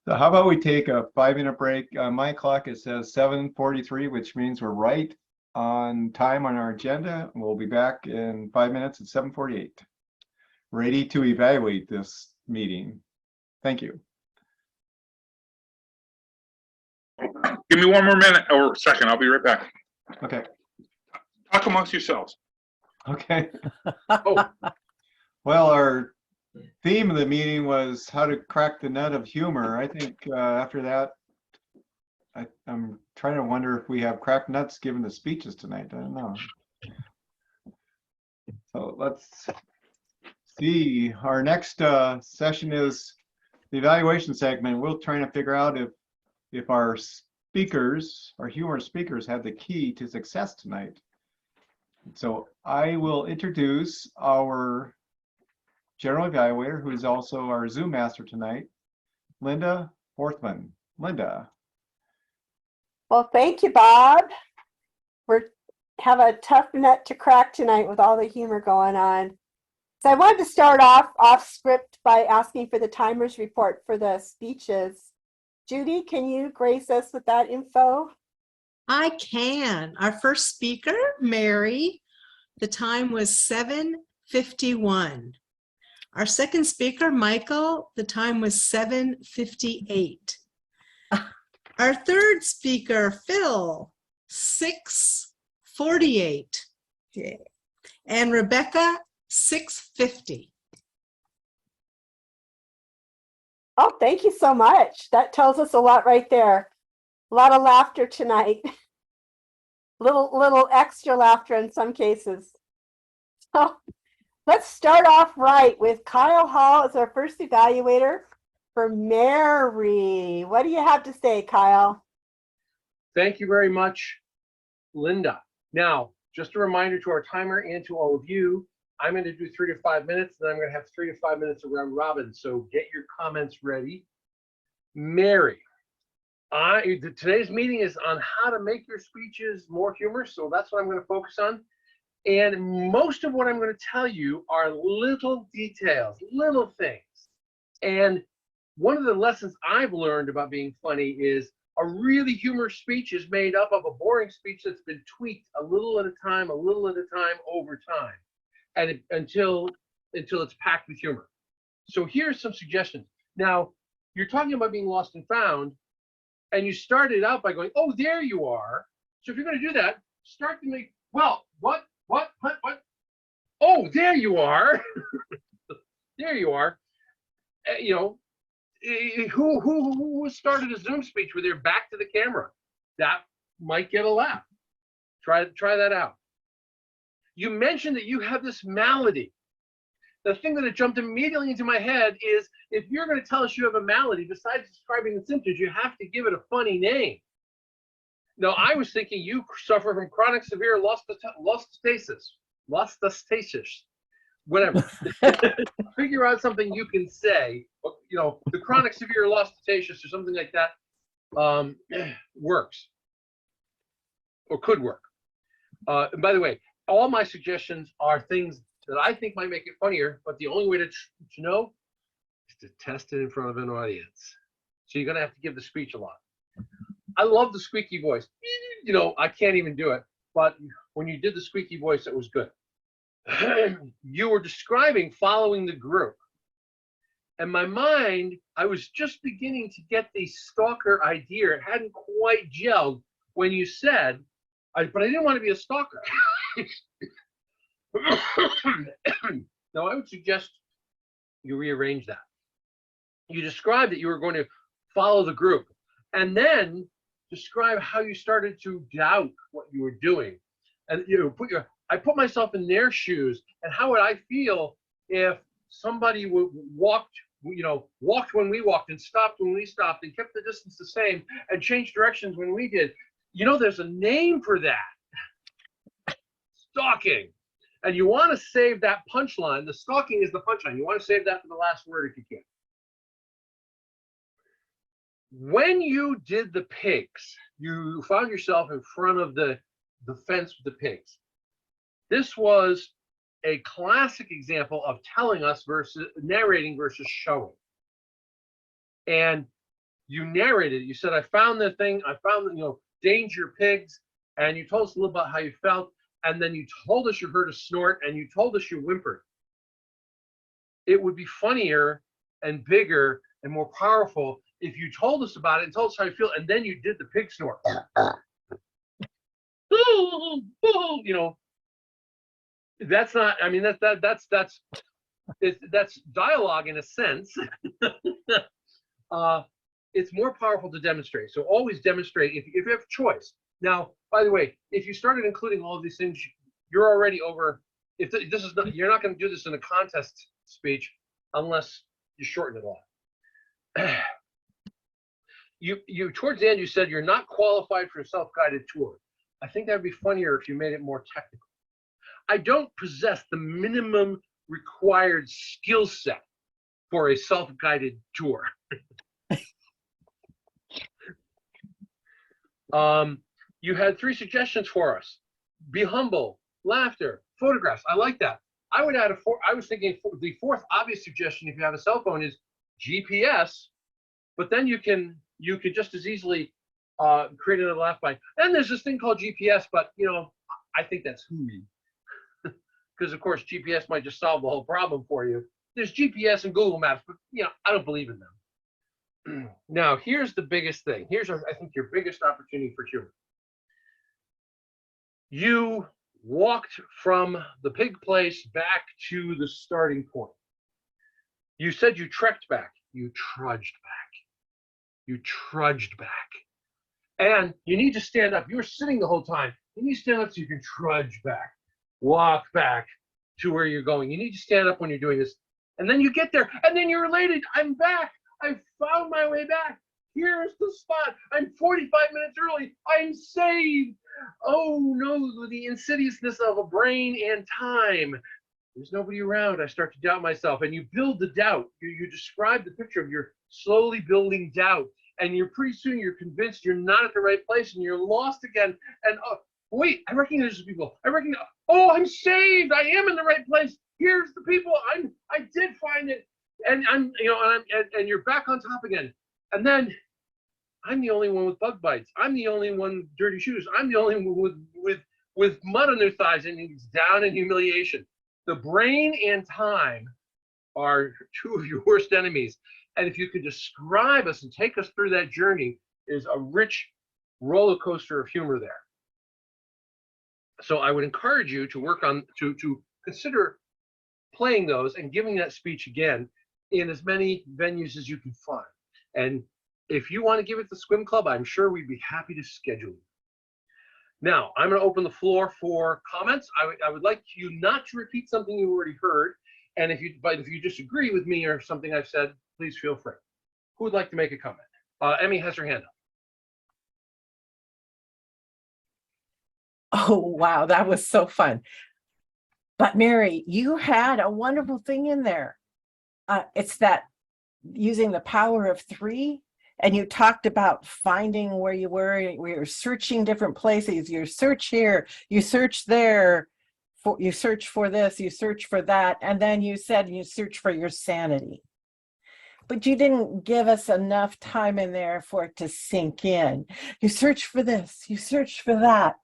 B: how about we take a 5-minute break? On my clock, it says 7:43, which means we're right on time on our agenda. We'll be back in 5 minutes at 7:48. Ready to evaluate this meeting. Thank you.
G: Give me one more minute or second. I'll be right back.
B: Okay.
G: Talk amongst yourselves.
B: Okay.
D: Oh,
B: Well, our theme of the meeting was how to crack the nut of humor. I think after that, I'm trying to wonder if we have cracked nuts given the speeches tonight. I don't know. So let's see. Our next session is the evaluation segment. We'll try to figure out if our speakers, our humor speakers, have the key to success tonight. So I will introduce our general evaluator, who is also our Zoom master tonight, Linda Forthman. Linda.
I: Well, thank you, Bob. We have a tough nut to crack tonight with all the humor going on. So I wanted to start off script by asking for the timers report for the speeches. Judy, can you grace us with that info?
C: I can. Our first speaker, Mary, the time was 7:51. Our second speaker, Michael, the time was 7:58. Our third speaker, Phil, 6:48. And Rebecca, 6:50.
I: Oh, thank you so much. That tells us a lot right there. A lot of laughter tonight. Little extra laughter in some cases. So let's start off right with Kyle Hall as our first evaluator for Mary. What do you have to say, Kyle?
D: thank you very much, Linda. Now, just a reminder to our timer and to all of you, I'm going to do 3 to 5 minutes, and I'm going to have 3 to 5 minutes around robin. So get your comments ready. Mary, today's meeting is on how to make your speeches more humorous. So that's what I'm going to focus on. And most of what I'm going to tell you are little details, little things. And one of the lessons I've learned about being funny is a really humorous speech is made up of a boring speech that's been tweaked a little at a time, over time, and until it's packed with humor. So here's some suggestions. Now, you're talking about being lost and found, and you started out by going, "Oh, there you are." So if you're going to do that, start to make, well, what? Oh, there you are. There you are. You know, who started a Zoom speech with their back to the camera? That might get a laugh. Try that out. You mentioned that you have this malady. The thing that jumped immediately into my head is, if you're going to tell us you have a malady, besides describing the symptoms, you have to give it a funny name. Now, I was thinking you suffer from chronic severe lostostasis, whatever. Figure out something you can say, you know, the chronic severe lostostasis or something like that works or could work. And by the way, all my suggestions are things that I think might make it funnier, but the only way to know is to test it in front of an audience. So you're going to have to give the speech a lot. I love the squeaky voice. You know, I can't even do it, but when you did the squeaky voice, it was good. You were describing following the group. In my mind, I was just beginning to get the stalker idea. It hadn't quite gelled when you said, but I didn't want to be a stalker. Now, I would suggest you rearrange that. You described that you were going to follow the group, and then describe how you started to doubt what you were doing. And you know, I put myself in their shoes, and how would I feel if somebody walked when we walked and stopped when we stopped and kept the distance the same and changed directions when we did? You know, there's a name for that. Stalking. And you want to save that punchline. The stalking is the punchline. You want to save that for the last word if you can. When you did the pigs, you found yourself in front of the fence with the pigs. This was a classic example of telling us versus narrating versus showing. And you narrated, you said, I found the thing, danger pigs, and you told us a little about how you felt, and then you told us you heard a snort, and you told us you whimpered. It would be funnier and bigger and more powerful if you told us about it and told us how you feel, and then you did the pig snort. You know, that's not, I mean, that's dialogue in a sense. It's more powerful to demonstrate. So always demonstrate if you have choice. Now, by the way, if you started including all of these things, you're already over. If this is not, you're not going to do this in a contest speech unless you shorten it a lot. You towards the end, you said you're not qualified for a self-guided tour. I think that'd be funnier if you made it more technical. I don't possess the minimum required skill set for a self-guided tour. You had 3 suggestions for us: be humble, laughter, photographs. I like that. I would add I was thinking the 4th obvious suggestion, if you have a cell phone, is GPS. But then you could just as easily create another laugh bite. And there's this thing called GPS, but you know, I think that's hooey. Because of course GPS might just solve the whole problem for you. There's GPS and Google Maps, but you know, I don't believe in them. Now, here's the biggest thing. Here's, I think, your biggest opportunity for humor. You walked from the pig place back to the starting point. You said you trekked back. You trudged back. You trudged back. And you need to stand up. You were sitting the whole time. You need to stand up so you can trudge back. Walk back to where you're going. You need to stand up when you're doing this. And then you get there. And then you're elated. I'm back. I found my way back. Here's the spot. I'm 45 minutes early. I'm saved. Oh no, the insidiousness of a brain and time. There's nobody around. I start to doubt myself. And you build the doubt. You describe the picture of your slowly building doubt. And you're pretty soon you're convinced you're not at the right place and you're lost again. And wait, I recognize the people. I recognize, oh, I'm saved. I am in the right place. Here's the people. I did find it. And I'm, and you're back on top again. And then I'm the only one with bug bites. I'm the only one with dirty shoes. I'm the only one with mud on their thighs, and he's down in humiliation. The brain and time are two of your worst enemies. And if you could describe us and take us through that journey, is a rich roller coaster of humor there. So I would encourage you to work on, to consider playing those and giving that speech again in as many venues as you can find. And if you want to give it to Swim Club, I'm sure we'd be happy to schedule you. Now, I'm going to open the floor for comments. I would like you not to repeat something you already heard. And if you disagree with me or something I've said, please feel free. Who would like to make a comment? Emmy has her hand up.
A: Oh, wow, that was so fun. But Mary, you had a wonderful thing in there. It's that using the power of 3. And you talked about finding where you were. We were searching different places. You search here, you search there, you search for this, you search for that. And then you said you search for your sanity. But you didn't give us enough time in there for it to sink in. You search for this, you search for that.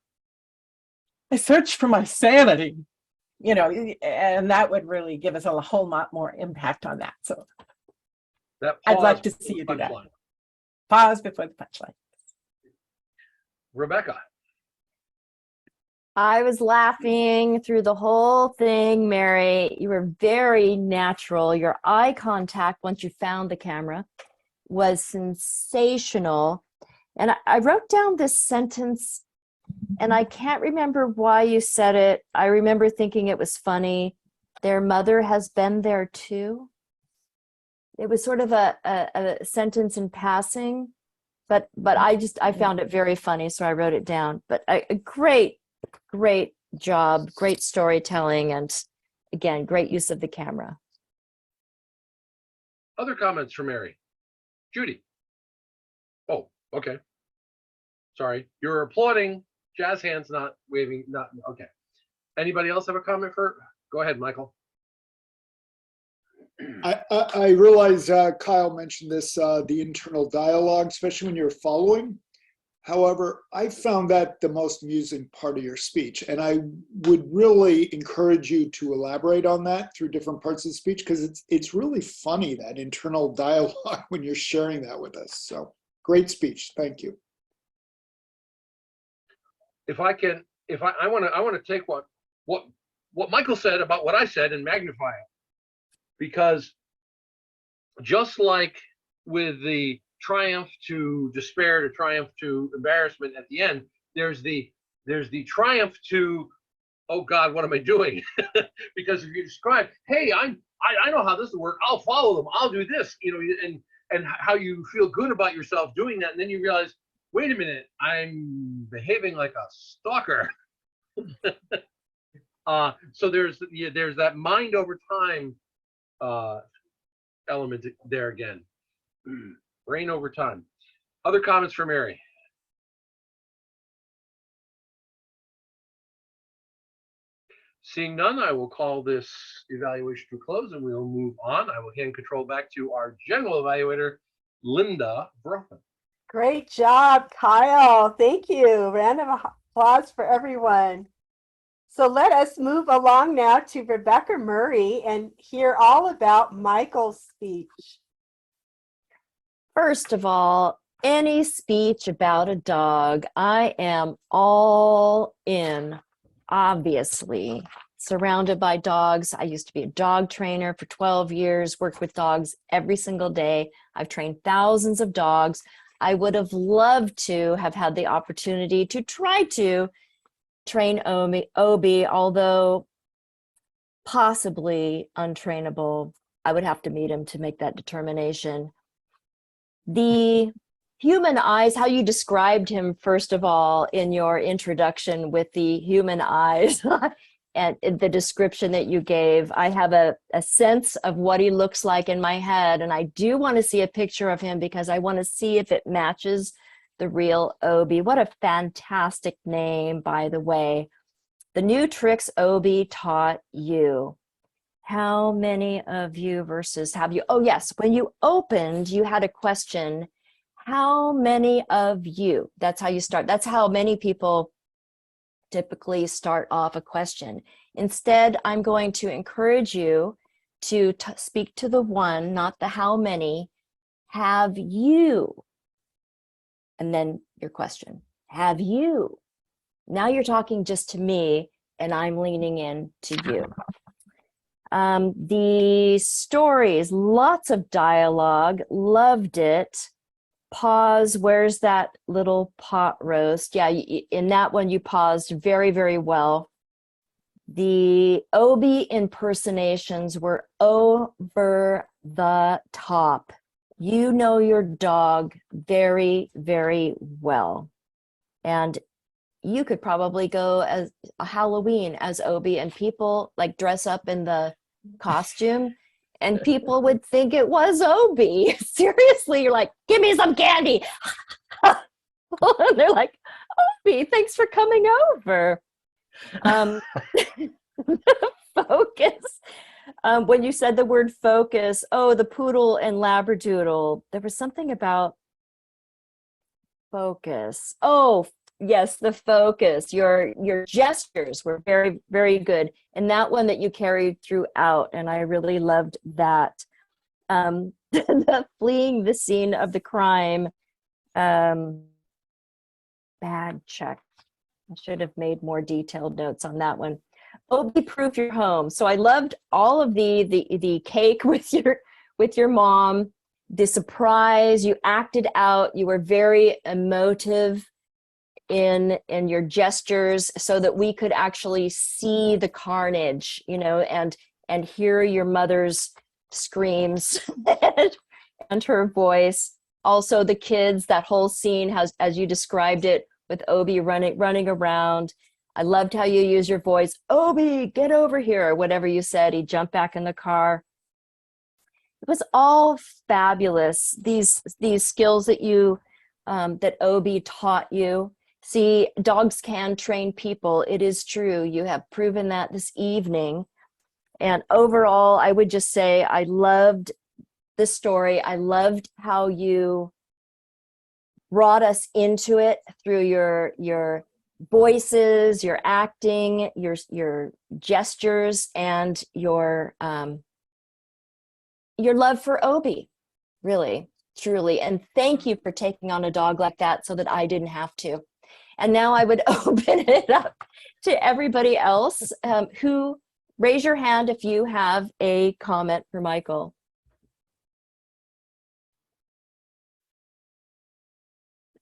A: I search for my sanity, and that would really give us a whole lot more impact on that. So I'd like to see you do that. Pause before the punchline.
D: Rebecca.
H: I was laughing through the whole thing, Mary. You were very natural. Your eye contact, once you found the camera, was sensational. And I wrote down this sentence, and I can't remember why you said it. I remember thinking it was funny. Their mother has been there too. It was sort of a sentence in passing, but I found it very funny, so I wrote it down. But a great job, great storytelling, and again, great use of the camera.
D: Other comments from Mary? Judy. Oh, okay. Sorry, you're applauding. Jazz hands, not waving, not okay. Anybody else have a comment for? Go ahead, Michael.
F: I realize Kyle mentioned this, the internal dialogue, especially when you're following. However, I found that the most amusing part of your speech, and I would really encourage you to elaborate on that through different parts of the speech, because it's really funny, that internal dialogue, when you're sharing that with us. So great speech. Thank you.
D: If I want to take what Michael said about what I said and magnify it. Because just like with the triumph to despair to triumph to embarrassment at the end, there's the triumph to, oh God, what am I doing? Because if you describe, hey, I know how this will work, I'll follow them, I'll do this, and how you feel good about yourself doing that, and then you realize, wait a minute, I'm behaving like a stalker. So there's that mind over time element there again. Brain over time. Other comments for Mary? Seeing none, I will call this evaluation to a close and we'll move on. I will hand control back to our general evaluator, Linda Brothman.
I: Great job, Kyle. Thank you. Round of applause for everyone. So let us move along now to Rebecca Murray and hear all about Michael's speech.
H: First of all, any speech about a dog, I am all in, obviously. Surrounded by dogs. I used to be a dog trainer for 12 years, worked with dogs every single day. I've trained thousands of dogs. I would have loved to have had the opportunity to try to train Obi, although possibly untrainable. I would have to meet him to make that determination. The human eyes, how you described him, first of all, in your introduction with the human eyes, and the description that you gave. I have a sense of what he looks like in my head, and I do want to see a picture of him because I want to see if it matches the real Obi. What a fantastic name, by the way. The new tricks Obi taught you. How many of you versus have you? Oh, yes. When you opened, you had a question. How many of you? That's how you start. That's how many people typically start off a question. Instead, I'm going to encourage you to speak to the one, not the how many. Have you? And then your question. Have you? Now you're talking just to me, and I'm leaning in to you. The stories, lots of dialogue, loved it. Pause, where's that little pot roast? Yeah, in that one you paused very, very well. The Obi impersonations were over the top. You know your dog very, very well. And you could probably go as a Halloween as Obi, and people like dress up in the costume and people would think it was Obi. Seriously, you're like, give me some candy. And they're like, Obi, thanks for coming over. Focus. When you said the word focus, oh, the poodle and labradoodle, there was something about focus. Oh, yes, the focus. Your gestures were very, very good. And that one that you carried throughout, and I really loved that. The fleeing the scene of the crime, bad check. I should have made more detailed notes on that one. Obi, proof your home. So I loved all of the cake with your mom, the surprise. You acted out. You were very emotive in your gestures so that we could actually see the carnage, and hear your mother's screams and her voice. Also the kids, that whole scene has, as you described it, with Obi running around. I loved how you use your voice. Obi, get over here, or whatever you said. He jumped back in the car. It was all fabulous. These skills that that Obi taught you. See, dogs can train people. It is true. You have proven that this evening. And overall, I would just say I loved the story. I loved how you brought us into it through your voices, your acting, your gestures, and your love for Obi, really, truly. And thank you for taking on a dog like that so that I didn't have to. And now I would open it up to everybody else who, raise your hand if you have a comment for Michael.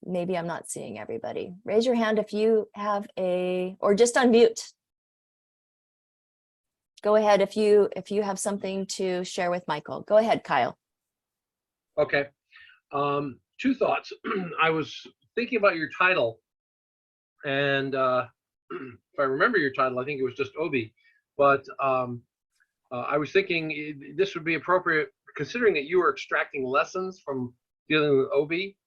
H: Maybe I'm not seeing everybody. Raise your hand if you have or just unmute. Go ahead if you have something to share with Michael. Go ahead, Kyle.
D: Okay. Two thoughts. I was thinking about your title, and if I remember your title, I think it was just Obi. But I was thinking this would be appropriate, considering that you were extracting lessons from dealing with Obi.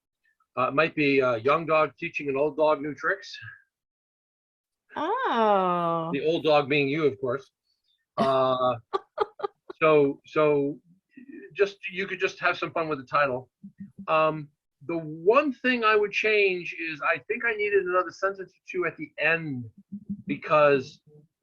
D: It might be a young dog teaching an old dog new tricks.
H: Oh.
D: The old dog being you, of course. So just you could just have some fun with the title. The one thing I would change is I think I needed another sentence or two at the end, because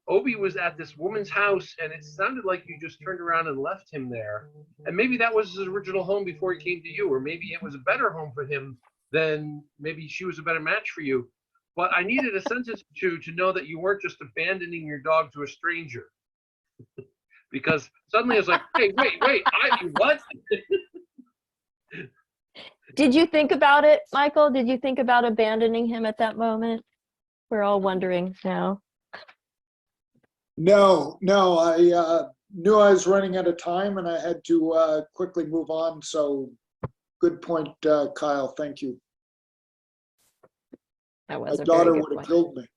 D: Obi was at this woman's house and it sounded like you just turned around and left him there. And maybe that was his original home before he came to you, or maybe it was a better home for him than maybe she was a better match for you. But I needed a sentence or two to know that you weren't just abandoning your dog to a stranger. Because suddenly I was like, hey, wait, what?
H: Did you think about it, Michael? Did you think about abandoning him at that moment? We're all wondering now.
F: No, I knew I was running out of time and I had to quickly move on. So good point, Kyle. Thank you.
H: That was
F: My
H: a
F: daughter
H: very
F: would
H: good
F: have killed me.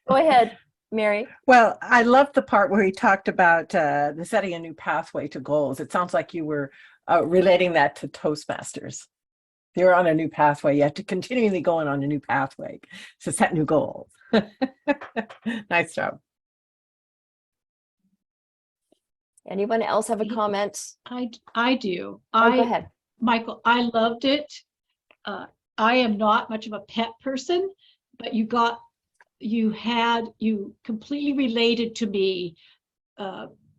H: Go ahead, Mary.
A: Well, I love the part where he talked about the setting a new pathway to goals. It sounds like you were relating that to Toastmasters. You're on a new pathway. You have to continually go on a new pathway to set new goals. Nice job.
H: Anyone else have a comment?
E: I do.
H: Oh, go ahead.
E: Michael, I loved it. I am not much of a pet person, but you completely related to me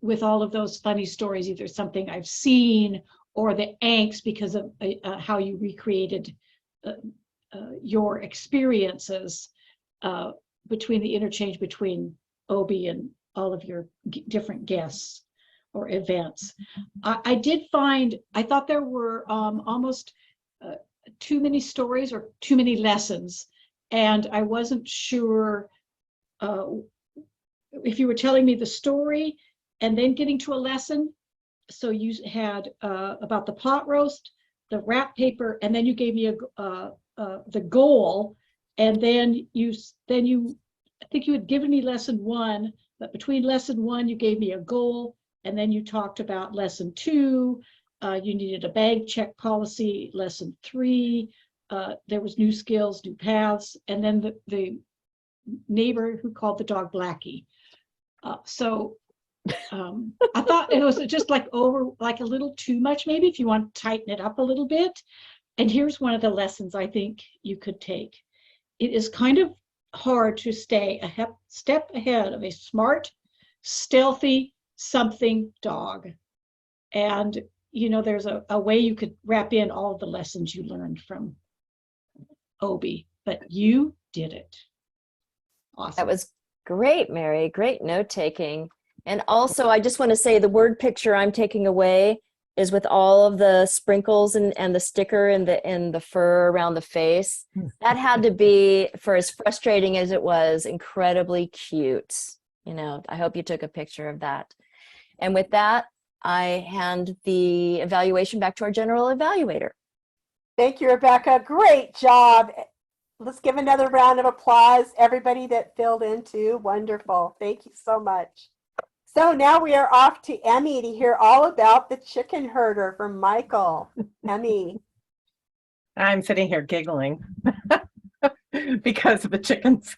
E: with all of those funny stories, either something I've seen or the angst because of how you recreated your experiences between the interchange between Obi and all of your different guests or events. I thought there were almost too many stories or too many lessons, and I wasn't sure if you were telling me the story and then getting to a lesson. So you had about the pot roast, the wrap paper, and then you gave me the goal, and then you I think you had given me lesson 1, but between lesson 1 you gave me a goal, and then you talked about lesson 2. You needed a bag check policy. Lesson 3, there was new skills, new paths, and then the neighbor who called the dog Blackie. I thought it was just like a little too much, maybe, if you want to tighten it up a little bit. And here's one of the lessons I think you could take. It is kind of hard to stay a step ahead of a smart, stealthy something dog. And, there's a way you could wrap in all of the lessons you learned from Obi, but you did it. Awesome.
H: That was great, Mary. Great note taking. And also, I just want to say the word picture I'm taking away is with all of the sprinkles and the sticker and the fur around the face. That had to be, for as frustrating as it was, incredibly cute. I hope you took a picture of that. And with that, I hand the evaluation back to our general evaluator.
I: Thank you, Rebecca. Great job. Let's give another round of applause. Everybody that filled in too. Wonderful. Thank you so much. So now we are off to Emmy to hear all about the chicken herder from Michael. Emmy.
A: I'm sitting here giggling because of the chickens.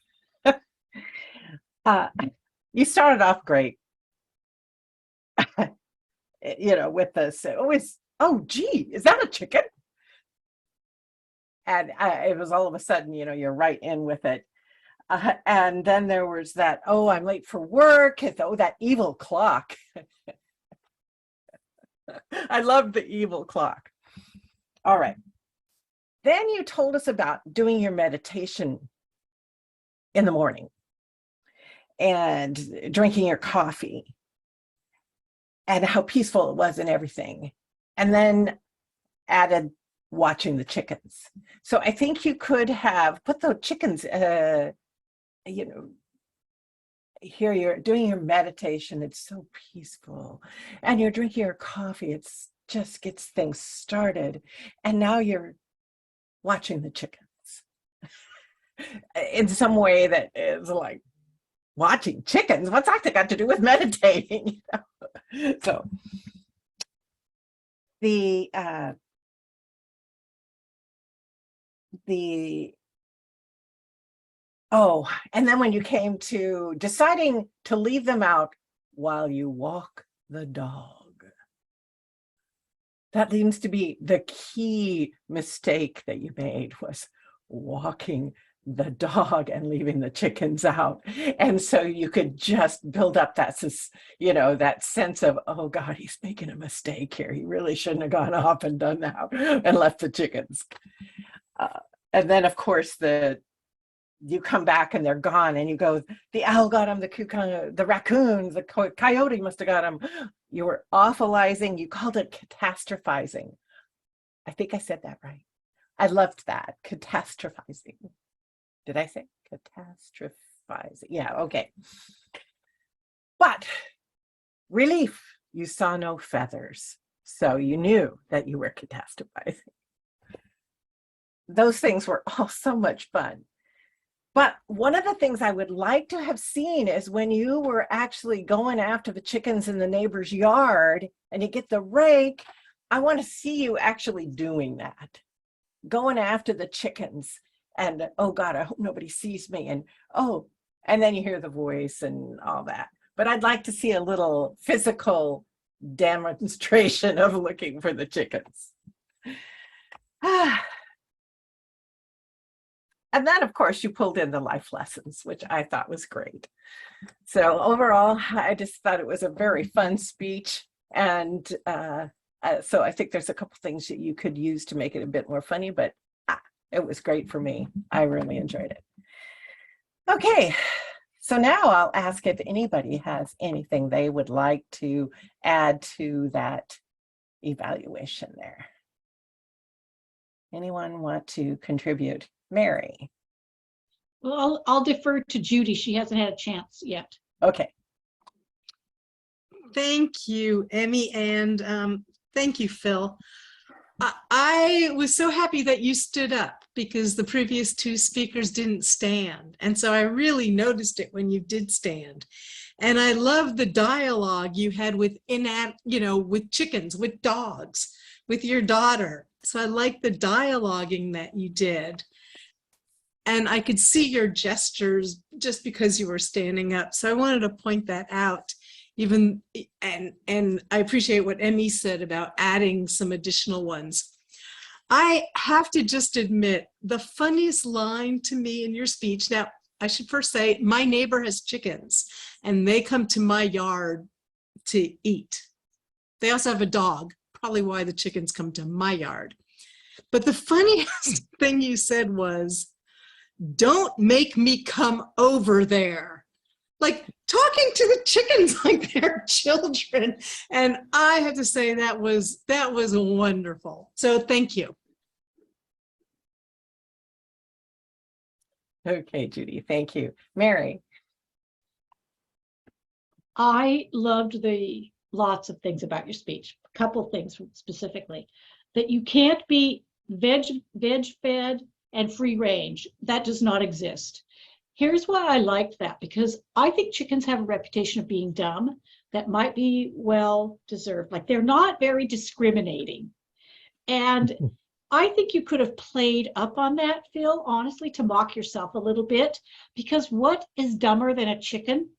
A: You started off great. With this, always, oh, gee, is that a chicken? And it was all of a sudden, you're right in with it. And then there was that, oh, I'm late for work. Oh, that evil clock. I love the evil clock. All right. Then you told us about doing your meditation in the morning and drinking your coffee and how peaceful it was and everything. And then added watching the chickens. So I think you could have put the chickens, here you're doing your meditation, it's so peaceful, and you're drinking your coffee, it's just gets things started, and now you're watching the chickens in some way that is like, watching chickens, what's that got to do with meditating? So and then when you came to deciding to leave them out while you walk the dog, that seems to be the key mistake that you made, was walking the dog and leaving the chickens out. And so you could just build up that, that sense of, oh God, he's making a mistake here. He really shouldn't have gone off and done that and left the chickens. And then of course you come back and they're gone, and you go, the owl got him, the raccoon, the coyote must have got him. You were awfulizing. You called it catastrophizing. I think I said that right. I loved that, catastrophizing. Did I say catastrophizing? Yeah, okay. But relief, you saw no feathers, so you knew that you were catastrophizing. Those things were all so much fun. But one of the things I would like to have seen is when you were actually going after the chickens in the neighbor's yard and you get the rake, I want to see you actually doing that, going after the chickens and, oh God, I hope nobody sees me. And, oh, and then you hear the voice and all that. But I'd like to see a little physical demonstration of looking for the chickens. And then, of course, you pulled in the life lessons, which I thought was great. So overall, I just thought it was a very fun speech. And so I think there's a couple things that you could use to make it a bit more funny, but it was great for me. I really enjoyed it. Okay, so now I'll ask if anybody has anything they would like to add to that evaluation there. Anyone want to contribute? Mary.
E: Well, I'll defer to Judy. She hasn't had a chance yet.
A: Okay.
C: Thank you, Emmy, and thank you, Phil. I was so happy that you stood up because the previous two speakers didn't stand. And so I really noticed it when you did stand. And I love the dialogue you had with with chickens, with dogs, with your daughter. So I like the dialoguing that you did. And I could see your gestures just because you were standing up. So I wanted to point that out. And I appreciate what Emmy said about adding some additional ones. I have to just admit, the funniest line to me in your speech, now I should first say my neighbor has chickens and they come to my yard to eat. They also have a dog, probably why the chickens come to my yard. But the funniest thing you said was, "Don't make me come over there." Like talking to the chickens like they're children. And I have to say that was wonderful. So thank you.
A: Okay, Judy, thank you. Mary.
E: I loved the lots of things about your speech. A couple things specifically. That you can't be veg fed and free range. That does not exist. Here's why I liked that, because I think chickens have a reputation of being dumb that might be well deserved. Like they're not very discriminating. And I think you could have played up on that, Phil, honestly, to mock yourself a little bit, because what is dumber than a chicken?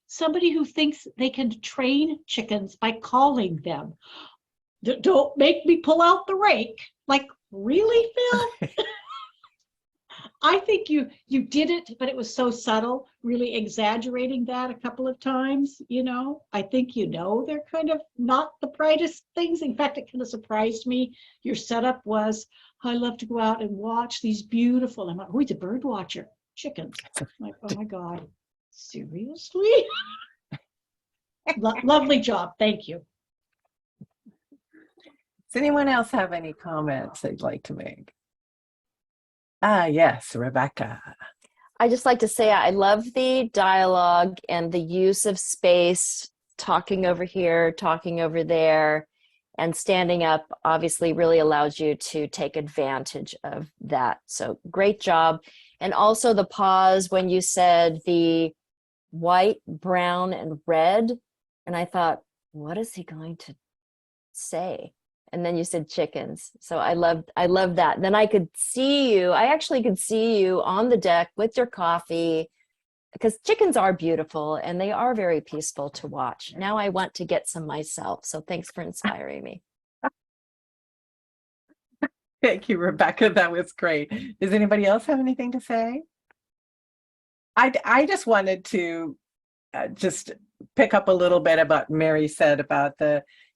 E: Somebody who thinks they can train chickens by calling them. Don't make me pull out the rake. Like, really, Phil? I think you did it, but it was so subtle, really exaggerating that a couple of times, I think they're kind of not the brightest things. In fact, it kind of surprised me. Your setup was, I love to go out and watch these beautiful, I'm like, oh, he's a bird watcher, chickens. I'm like, oh my God, seriously? Lovely job, thank you.
A: Does anyone else have any comments they'd like to make? Yes, Rebecca.
H: I just like to say I love the dialogue and the use of space, talking over here, talking over there, and standing up obviously really allows you to take advantage of that. So great job. And also the pause when you said the white, brown, and red. And I thought, what is he going to say? And then you said chickens. So I loved that. Then I actually could see you on the deck with your coffee, because chickens are beautiful and they are very peaceful to watch. Now I want to get some myself. So thanks for inspiring me.
A: Thank you, Rebecca. That was great. Does anybody else have anything to say? I just wanted to just pick up a little bit about Mary said about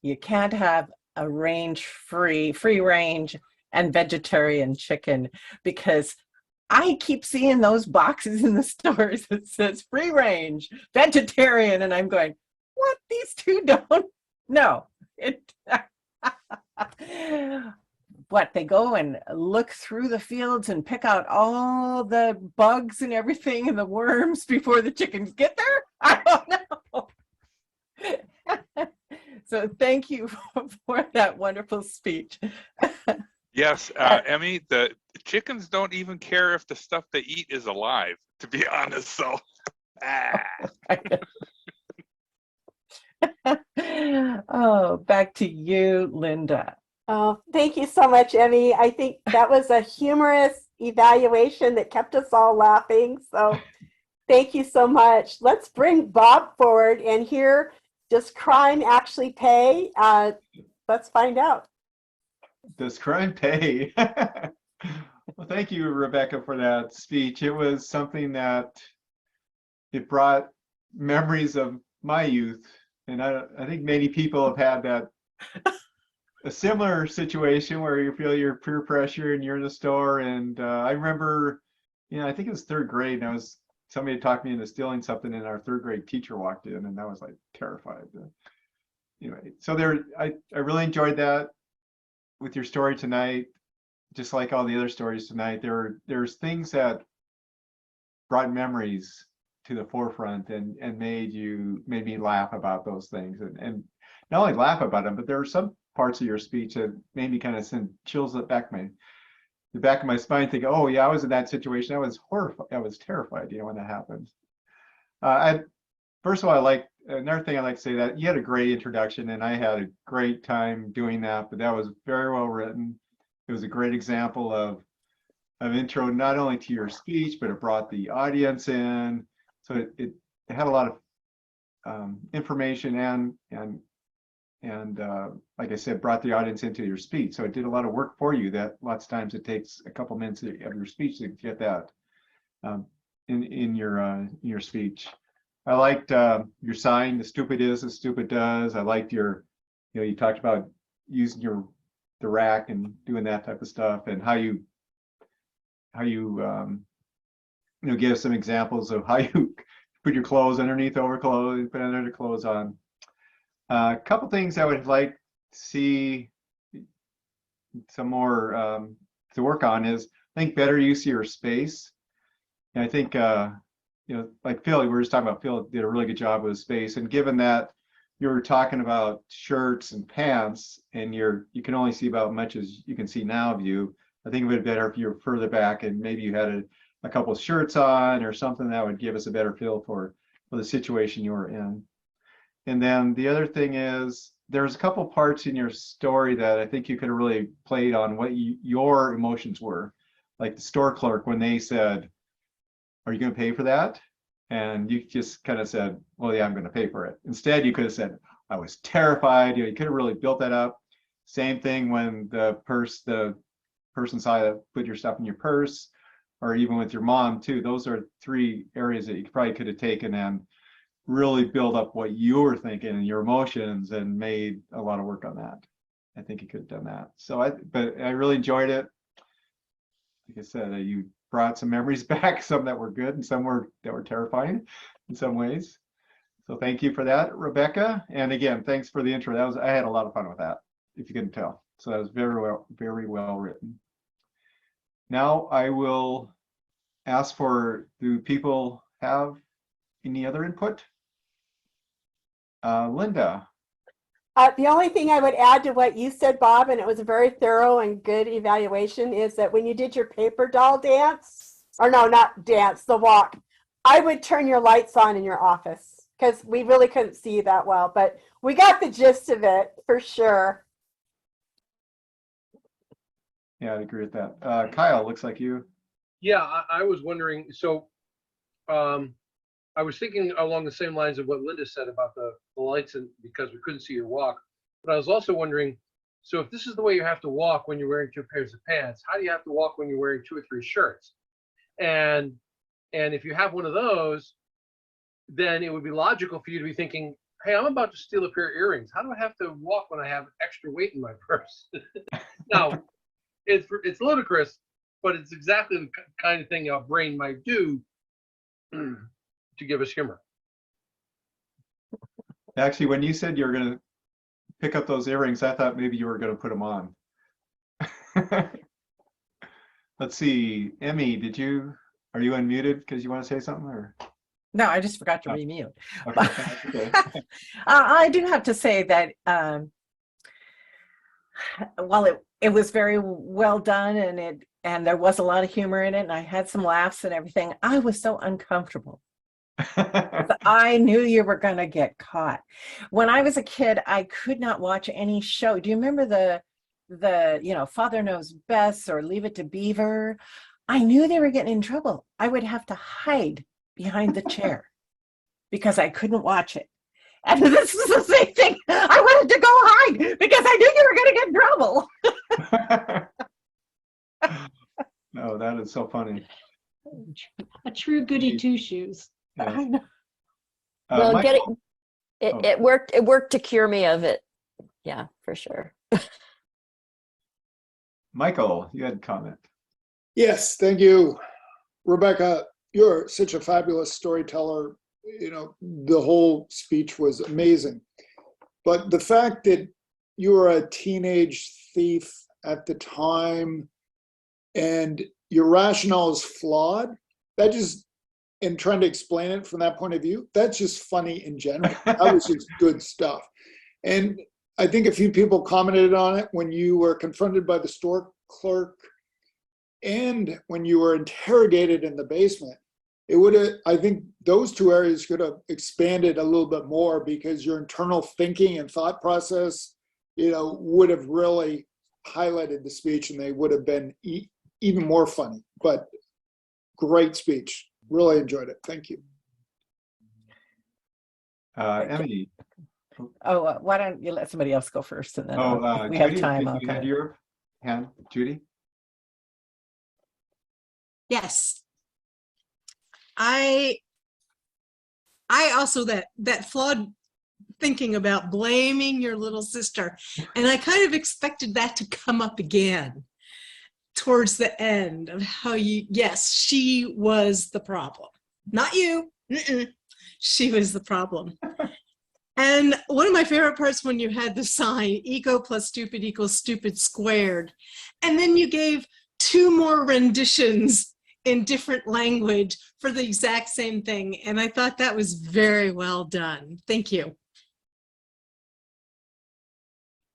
A: you can't have a free range and vegetarian chicken, because I keep seeing those boxes in the stores that says free range, vegetarian, and I'm going, what? These two don't? No. What, they go and look through the fields and pick out all the bugs and everything and the worms before the chickens get there? I don't know. So thank you for that wonderful speech.
G: Yes, Emmy, the chickens don't even care if the stuff they eat is alive, to be honest. So,
A: Oh, back to you, Linda.
I: Oh, thank you so much, Emmy. I think that was a humorous evaluation that kept us all laughing. So thank you so much. Let's bring Bob forward and hear, does crime actually pay? Let's find out.
B: Does crime pay? Well, thank you, Rebecca, for that speech. It was something that it brought memories of my youth. And I think many people have had that, a similar situation where you feel your peer pressure and you're in the store. And I remember, I think it was third grade, and somebody talked me into stealing something, and our third grade teacher walked in, and I was like terrified. Anyway, so I really enjoyed that with your story tonight. Just like all the other stories tonight, there's things that brought memories to the forefront and made me laugh about those things, and not only laugh about them, but there were some parts of your speech that made me kind of send chills at the back of my spine, thinking, oh yeah, I was in that situation. I was horrified. I was terrified, when that happened. First of all, another thing I'd like to say, that you had a great introduction, and I had a great time doing that, but that was very well written. It was a great example of intro, not only to your speech, but it brought the audience in. So it had a lot of information and like I said, brought the audience into your speech. So it did a lot of work for you that lots of times it takes a couple minutes of your speech to get that in your speech. I liked your sign, the stupid is as stupid does. I liked you talked about using the rack and doing that type of stuff, and how you give some examples of how you put your clothes underneath overclothes, put under the clothes on. A couple things I would like to see some more to work on is, I think, better use of your space. And I think like Phil, we were just talking about, Phil did a really good job with space, and given that you were talking about shirts and pants, and you can only see about as much as you can see now of you, I think it would be better if you were further back and maybe you had a couple of shirts on or something that would give us a better feel for the situation you were in. And then the other thing is, there's a couple parts in your story that I think you could have really played on what your emotions were. Like the store clerk, when they said, are you going to pay for that? And you just kind of said, well, yeah, I'm going to pay for it. Instead, you could have said, I was terrified. You could have really built that up. Same thing when the person saw you put your stuff in your purse, or even with your mom too. Those are three areas that you probably could have taken and really build up what you were thinking and your emotions, and made a lot of work on that. I think you could have done that. But I really enjoyed it. Like I said, you brought some memories back, some that were good and some that were terrifying in some ways. So thank you for that, Rebecca. And again, thanks for the intro. I had a lot of fun with that, if you couldn't tell. So that was very well written. Now I will ask do people have any other input? Linda.
I: The only thing I would add to what you said, Bob, and it was a very thorough and good evaluation, is that when you did your paper doll dance, or no, not dance, the walk, I would turn your lights on in your office, because we really couldn't see you that well, but we got the gist of it for sure.
B: Yeah, I agree with that. Kyle, looks like you.
D: Yeah, I was wondering, so I was thinking along the same lines of what Linda said about the lights, and because we couldn't see your walk. But I was also wondering, so if this is the way you have to walk when you're wearing 2 pairs of pants, how do you have to walk when you're wearing 2 or 3 shirts? And if you have one of those, then it would be logical for you to be thinking, hey, I'm about to steal a pair of earrings. How do I have to walk when I have extra weight in my purse? Now, it's ludicrous, but it's exactly the kind of thing our brain might do to give a skimmer.
B: Actually, when you said you were going to pick up those earrings, I thought maybe you were going to put them on. Let's see, Emmy, are you unmuted because you want to say something, or?
A: No, I just forgot to remute.
B: Okay.
A: I do have to say that while it was very well done, and and there was a lot of humor in it, and I had some laughs and everything. I was so uncomfortable. I knew you were going to get caught. When I was a kid, I could not watch any show. Do you remember the Father Knows Best or Leave It to Beaver? I knew they were getting in trouble. I would have to hide behind the chair because I couldn't watch it. And this is the same thing. I wanted to go hide because I knew you were going to get in trouble.
B: No, that is so funny.
E: A true goody two shoes.
B: Yeah.
A: I know.
H: Well,
B: Michael?
H: it worked. It worked to cure me of it. Yeah, for sure.
B: Michael, you had a comment.
F: Yes, thank you. Rebecca, you're such a fabulous storyteller. You know, the whole speech was amazing. But the fact that you were a teenage thief at the time and your rationale is flawed, that just, and trying to explain it from that point of view, that's just funny in general. That was just good stuff. And I think a few people commented on it when you were confronted by the store clerk and when you were interrogated in the basement. It would have, I think those two areas could have expanded a little bit more because your internal thinking and thought process, would have really highlighted the speech and they would have been even more funny. But great speech. Really enjoyed it. Thank you.
B: Emily.
A: Oh, why don't you let somebody else go first, and then if we
B: Judy,
A: have time,
B: did
A: I'll
B: you had your hand, Judy?
C: Yes. I also that flawed thinking about blaming your little sister, and I kind of expected that to come up again towards the end of how yes, she was the problem, not you. She was the problem. And one of my favorite parts when you had the sign, ego plus stupid equals stupid squared. And then you gave two more renditions in different language for the exact same thing. And I thought that was very well done. Thank you.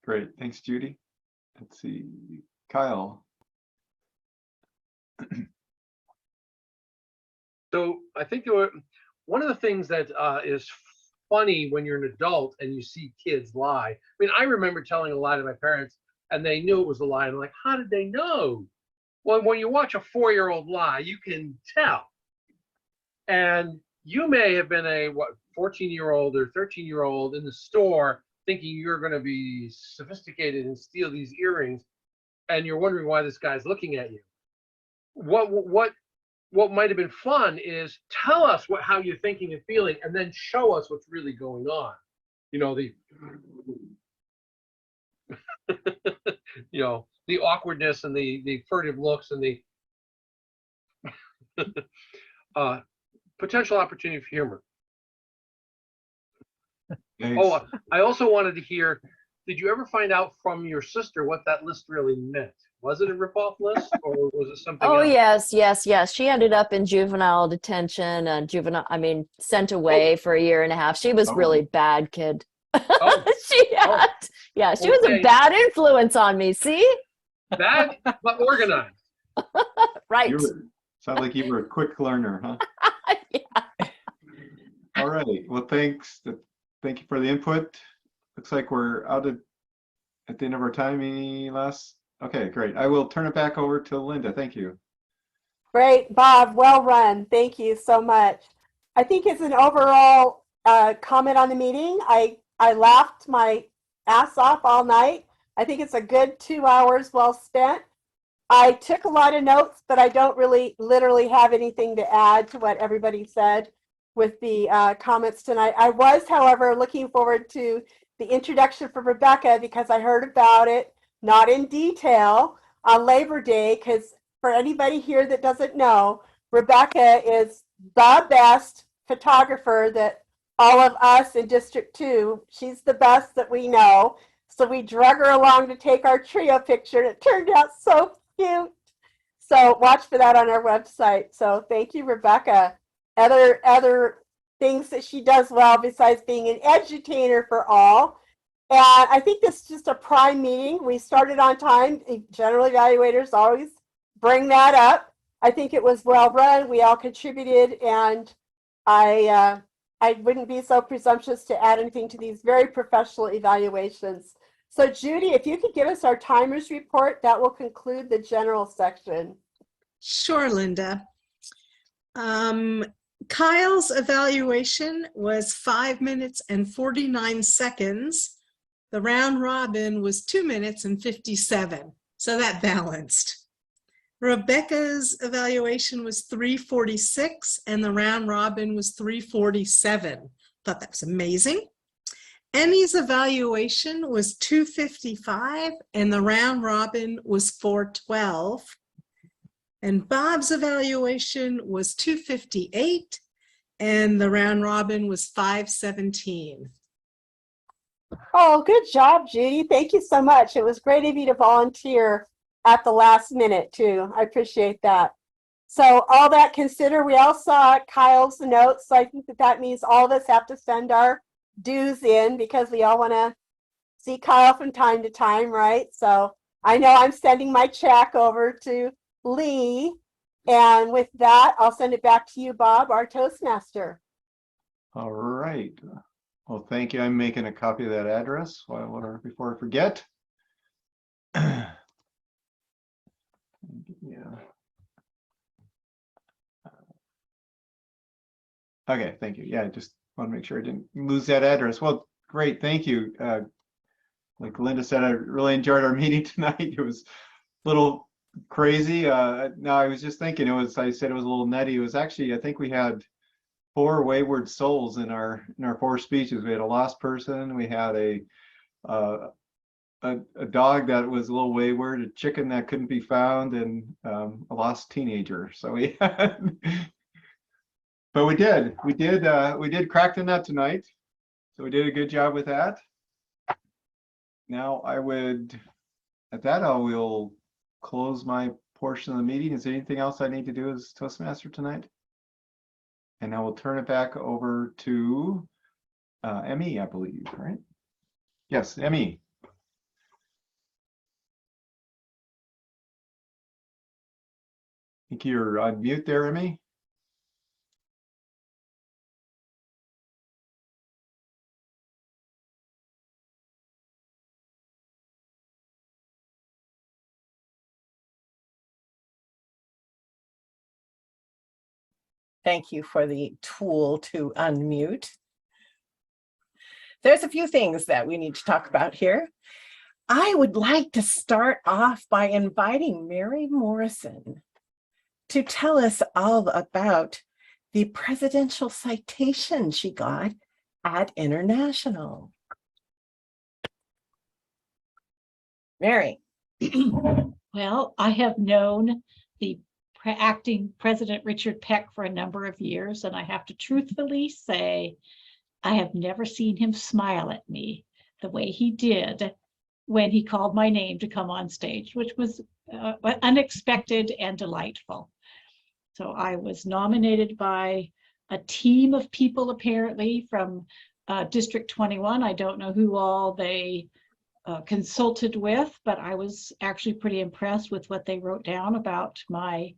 B: Great. Thanks, Judy. Let's see. Kyle.
D: So I think one of the things that is funny when you're an adult and you see kids lie. I mean, I remember telling a lie to my parents and they knew it was a lie. I'm like, how did they know? Well, when you watch a 4-year-old lie, you can tell. And you may have been a 14-year-old or 13-year-old in the store thinking you're going to be sophisticated and steal these earrings, and you're wondering why this guy's looking at you. What might have been fun is tell us how you're thinking and feeling, and then show us what's really going on. The awkwardness and the furtive looks and the potential opportunity for humor.
B: Thanks.
D: Oh, I also wanted to hear, did you ever find out from your sister what that list really meant? Was it a ripoff list or was it something else?
H: Yes. She ended up in juvenile detention and sent away for 1.5 years. She was really bad kid. She was a bad influence on me. See?
D: Bad, but organized.
H: Right.
B: Sound like you were a quick learner, huh?
H: Yeah.
B: All right. Well, thanks. Thank you for the input. Looks like we're at the end of our time. Any last? Okay, great. I will turn it back over to Linda. Thank you.
I: Great, Bob. Well run. Thank you so much. I think as an overall comment on the meeting, I laughed my ass off all night. I think it's a good 2 hours well spent. I took a lot of notes, but I don't really literally have anything to add to what everybody said with the comments tonight. I was, however, looking forward to the introduction from Rebecca because I heard about it, not in detail, on Labor Day, because for anybody here that doesn't know, Rebecca is the best photographer that all of us in District 2, she's the best that we know. So we drug her along to take our trio picture, and it turned out so cute. So watch for that on our website. So thank you, Rebecca. Other things that she does well besides being an edutainer for all. And I think this is just a prime meeting. We started on time. General evaluators always bring that up. I think it was well run. We all contributed, and I wouldn't be so presumptuous to add anything to these very professional evaluations. So Judy, if you could give us our timers report, that will conclude the general section.
C: Sure, Linda. Kyle's evaluation was 5 minutes and 49 seconds. The round robin was 2 minutes and 57. So that balanced. Rebecca's evaluation was 3:46 and the round robin was 3:47. Thought that was amazing. Emmy's evaluation was 2:55 and the round robin was 4:12. And Bob's evaluation was 2:58 and the round robin was 5:17.
I: Oh, good job, Judy. Thank you so much. It was great of you to volunteer at the last minute too. I appreciate that. So all that considered, we all saw Kyle's notes. So I think that means all of us have to send our dues in because we all want to see Kyle from time to time, right? So I know I'm sending my check over to Lee. And with that, I'll send it back to you, Bob, our Toastmaster.
B: All right. Well, thank you. I'm making a copy of that address before I forget. Yeah. Okay, thank you. Yeah, I just want to make sure I didn't lose that address. Well, great, thank you. Like Linda said, I really enjoyed our meeting tonight. It was a little crazy. No, I was just thinking I said it was a little nutty. It was actually, I think we had 4 wayward souls in our 4 speeches. We had a lost person, we had a dog that was a little wayward, a chicken that couldn't be found, and a lost teenager. So we had, but we did crack the nut tonight. So we did a good job with that. Now I will close my portion of the meeting. Is there anything else I need to do as Toastmaster tonight? And I will turn it back over to Emmy, I believe, right? Yes, Emmy. I think you're on mute there, Emmy.
A: Thank you for the tool to unmute. There's a few things that we need to talk about here. I would like to start off by inviting Mary Morrison to tell us all about the presidential citation she got at International. Mary.
E: Well, I have known the acting President Richard Peck for a number of years, and I have to truthfully say, I have never seen him smile at me the way he did when he called my name to come on stage, which was unexpected and delightful. So I was nominated by a team of people, apparently from District 21. I don't know who all they consulted with, but I was actually pretty impressed with what they wrote down about my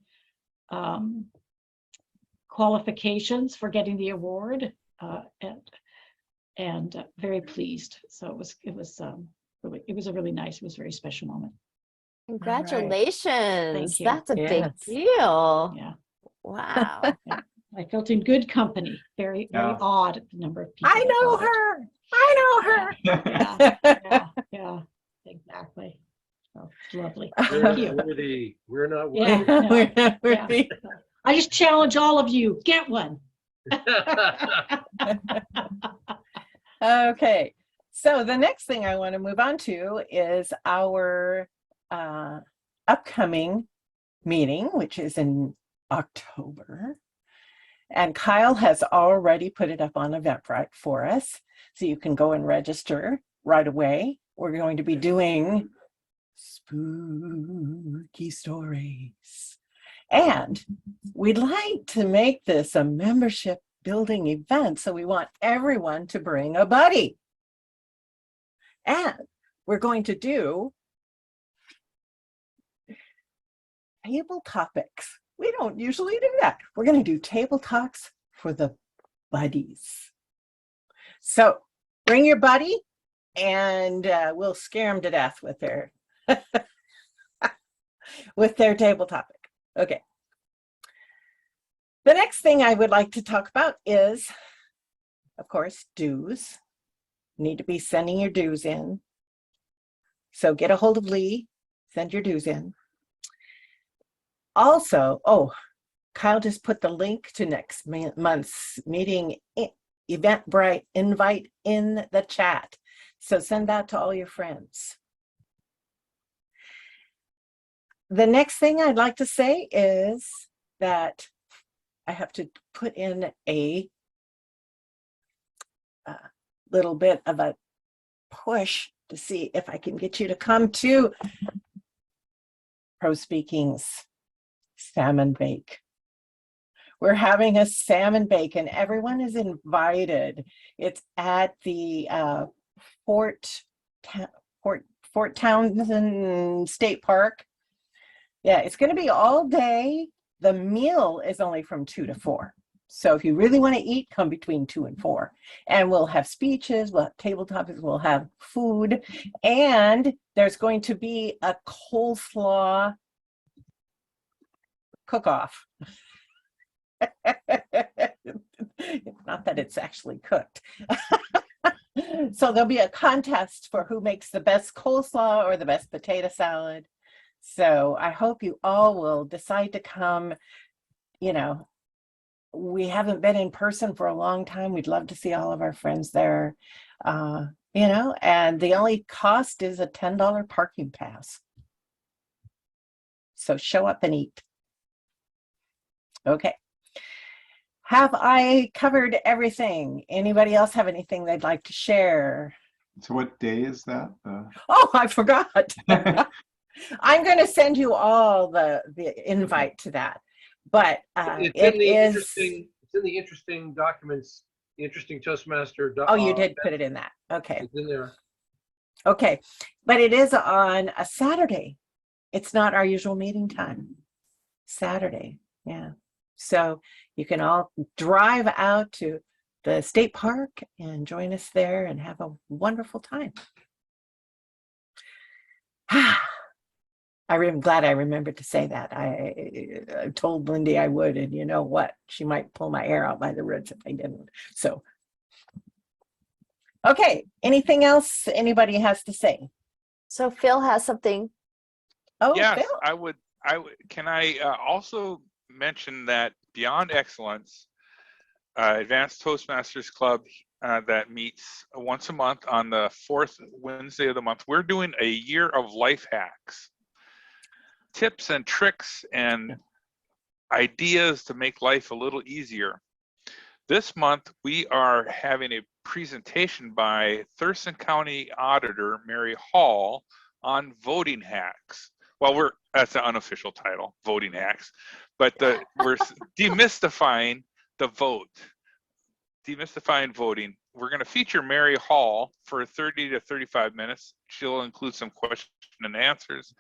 E: qualifications for getting the award, and very pleased. So it was a really nice, it was a very special moment.
H: Congratulations.
E: Thank you.
H: That's a big
A: Yes.
H: deal.
E: Yeah.
H: Wow.
E: Yeah. I felt in good company. Very odd at the number of people.
A: I know her. I know her.
E: Yeah, exactly. Oh, it's lovely.
D: We're
E: Thank
D: not
E: you.
D: worthy. We're not
E: Yeah,
D: worthy.
E: no,
A: We're not
E: yeah.
A: worthy.
E: I just challenge all of you, get one.
A: Okay, so the next thing I want to move on to is our upcoming meeting, which is in October. And Kyle has already put it up on Eventbrite for us, so you can go and register right away. We're going to be doing spooky stories. And we'd like to make this a membership building event, so we want everyone to bring a buddy. And we're going to do table topics. We don't usually do that. We're going to do table talks for the buddies. So bring your buddy and we'll scare them to death with their with their table topic. Okay. The next thing I would like to talk about is, of course, dues. You need to be sending your dues in. So get a hold of Lee, send your dues in. Also, oh, Kyle just put the link to next month's meeting Eventbrite invite in the chat. So send that to all your friends. The next thing I'd like to say is that I have to put in a little bit of a push to see if I can get you to come to Pro Speaking's Salmon Bake. We're having a salmon bake and everyone is invited. It's at the Fort Townsend State Park. Yeah, it's going to be all day. The meal is only from 2 to 4. So if you really want to eat, come between 2 and 4. And we'll have speeches, we'll have table topics, we'll have food, and there's going to be a coleslaw cook-off. Not that it's actually cooked. So there'll be a contest for who makes the best coleslaw or the best potato salad. So I hope you all will decide to come. You know, we haven't been in person for a long time. We'd love to see all of our friends there. You know, and the only cost is a $10 parking pass. So show up and eat. Okay. Have I covered everything? Anybody else have anything they'd like to share?
B: So what day is that?
A: Oh, I forgot. I'm going to send you all the invite to that. But
D: It's
A: it
D: in the
A: is.
D: it's in the interesting documents, the interesting Toastmaster.
A: Oh, you did put it in that. Okay.
D: It's in there.
A: Okay. But it is on a Saturday. It's not our usual meeting time. Saturday. Yeah. So you can all drive out to the state park and join us there and have a wonderful time. I'm glad I remembered to say that. I told Lindy I would, and you know what? She might pull my hair out by the roots if I didn't. So, okay. Anything else anybody has to say?
H: So Phil has something.
A: Oh,
G: Yes,
A: Phil.
G: I would. Can I also mention that Beyond Excellence, Advanced Toastmasters Club that meets once a month on the 4th Wednesday of the month. We're doing a year of life hacks, tips and tricks and ideas to make life a little easier. This month, we are having a presentation by Thurston County Auditor Mary Hall on voting hacks. Well, that's the unofficial title, voting hacks, but we're demystifying the vote, demystifying voting. We're going to feature Mary Hall for 30 to 35 minutes. She'll include some questions and answers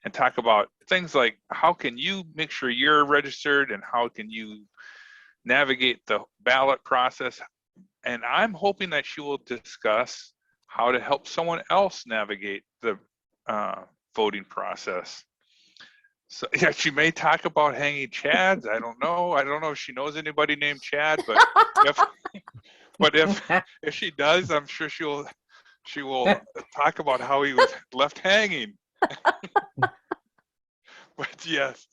G: and talk about things like how can you make sure you're registered and how can you navigate the ballot process. And I'm hoping that she will discuss how to help someone else navigate the voting process. So yeah, she may talk about hanging chads. I don't know. I don't know if she knows anybody named Chad, but if she does, I'm sure she will talk about how he was left hanging. But yes.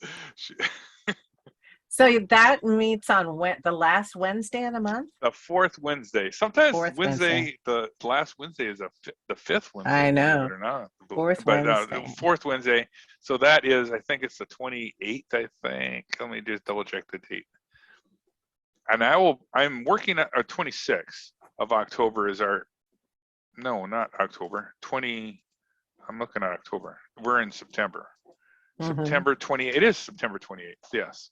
A: So that meets on the last Wednesday of the month?
G: The 4th Wednesday. Sometimes
A: Wednesday.
G: The last Wednesday is the 5th Wednesday.
A: I know.
G: Believe it or not.
A: Fourth
G: but,
A: Wednesday.
G: 4th Wednesday. So that is, I think it's the 28th, I think. Let me just double check the date. And I'm working at 26th of October is no, not October. I'm looking at October. We're in September. September 28th. It is September 28th. Yes.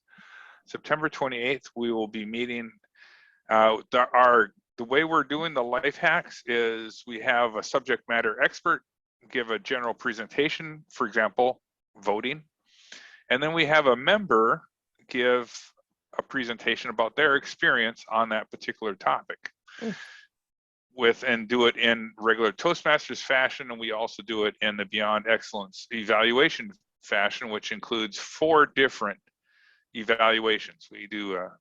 G: September 28th, we will be meeting. The way we're doing the life hacks is we have a subject matter expert give a general presentation, for example, voting. And then we have a member give a presentation about their experience on that particular topic. And do it in regular Toastmasters fashion, and we also do it in the Beyond Excellence evaluation fashion, which includes 4 different evaluations. We do a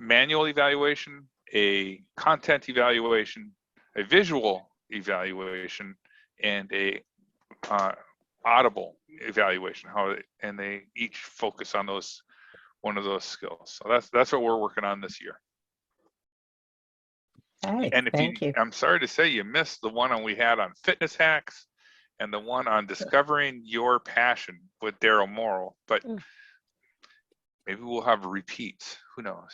G: manual evaluation, a content evaluation, a visual evaluation, and a audible evaluation. And they each focus on one of those skills. So that's what we're working on this year.
A: Hey,
G: And
A: thank you.
G: I'm sorry to say you missed the one we had on fitness hacks and the one on discovering your passion with Daryl Morrow, but maybe we'll have repeats. Who knows?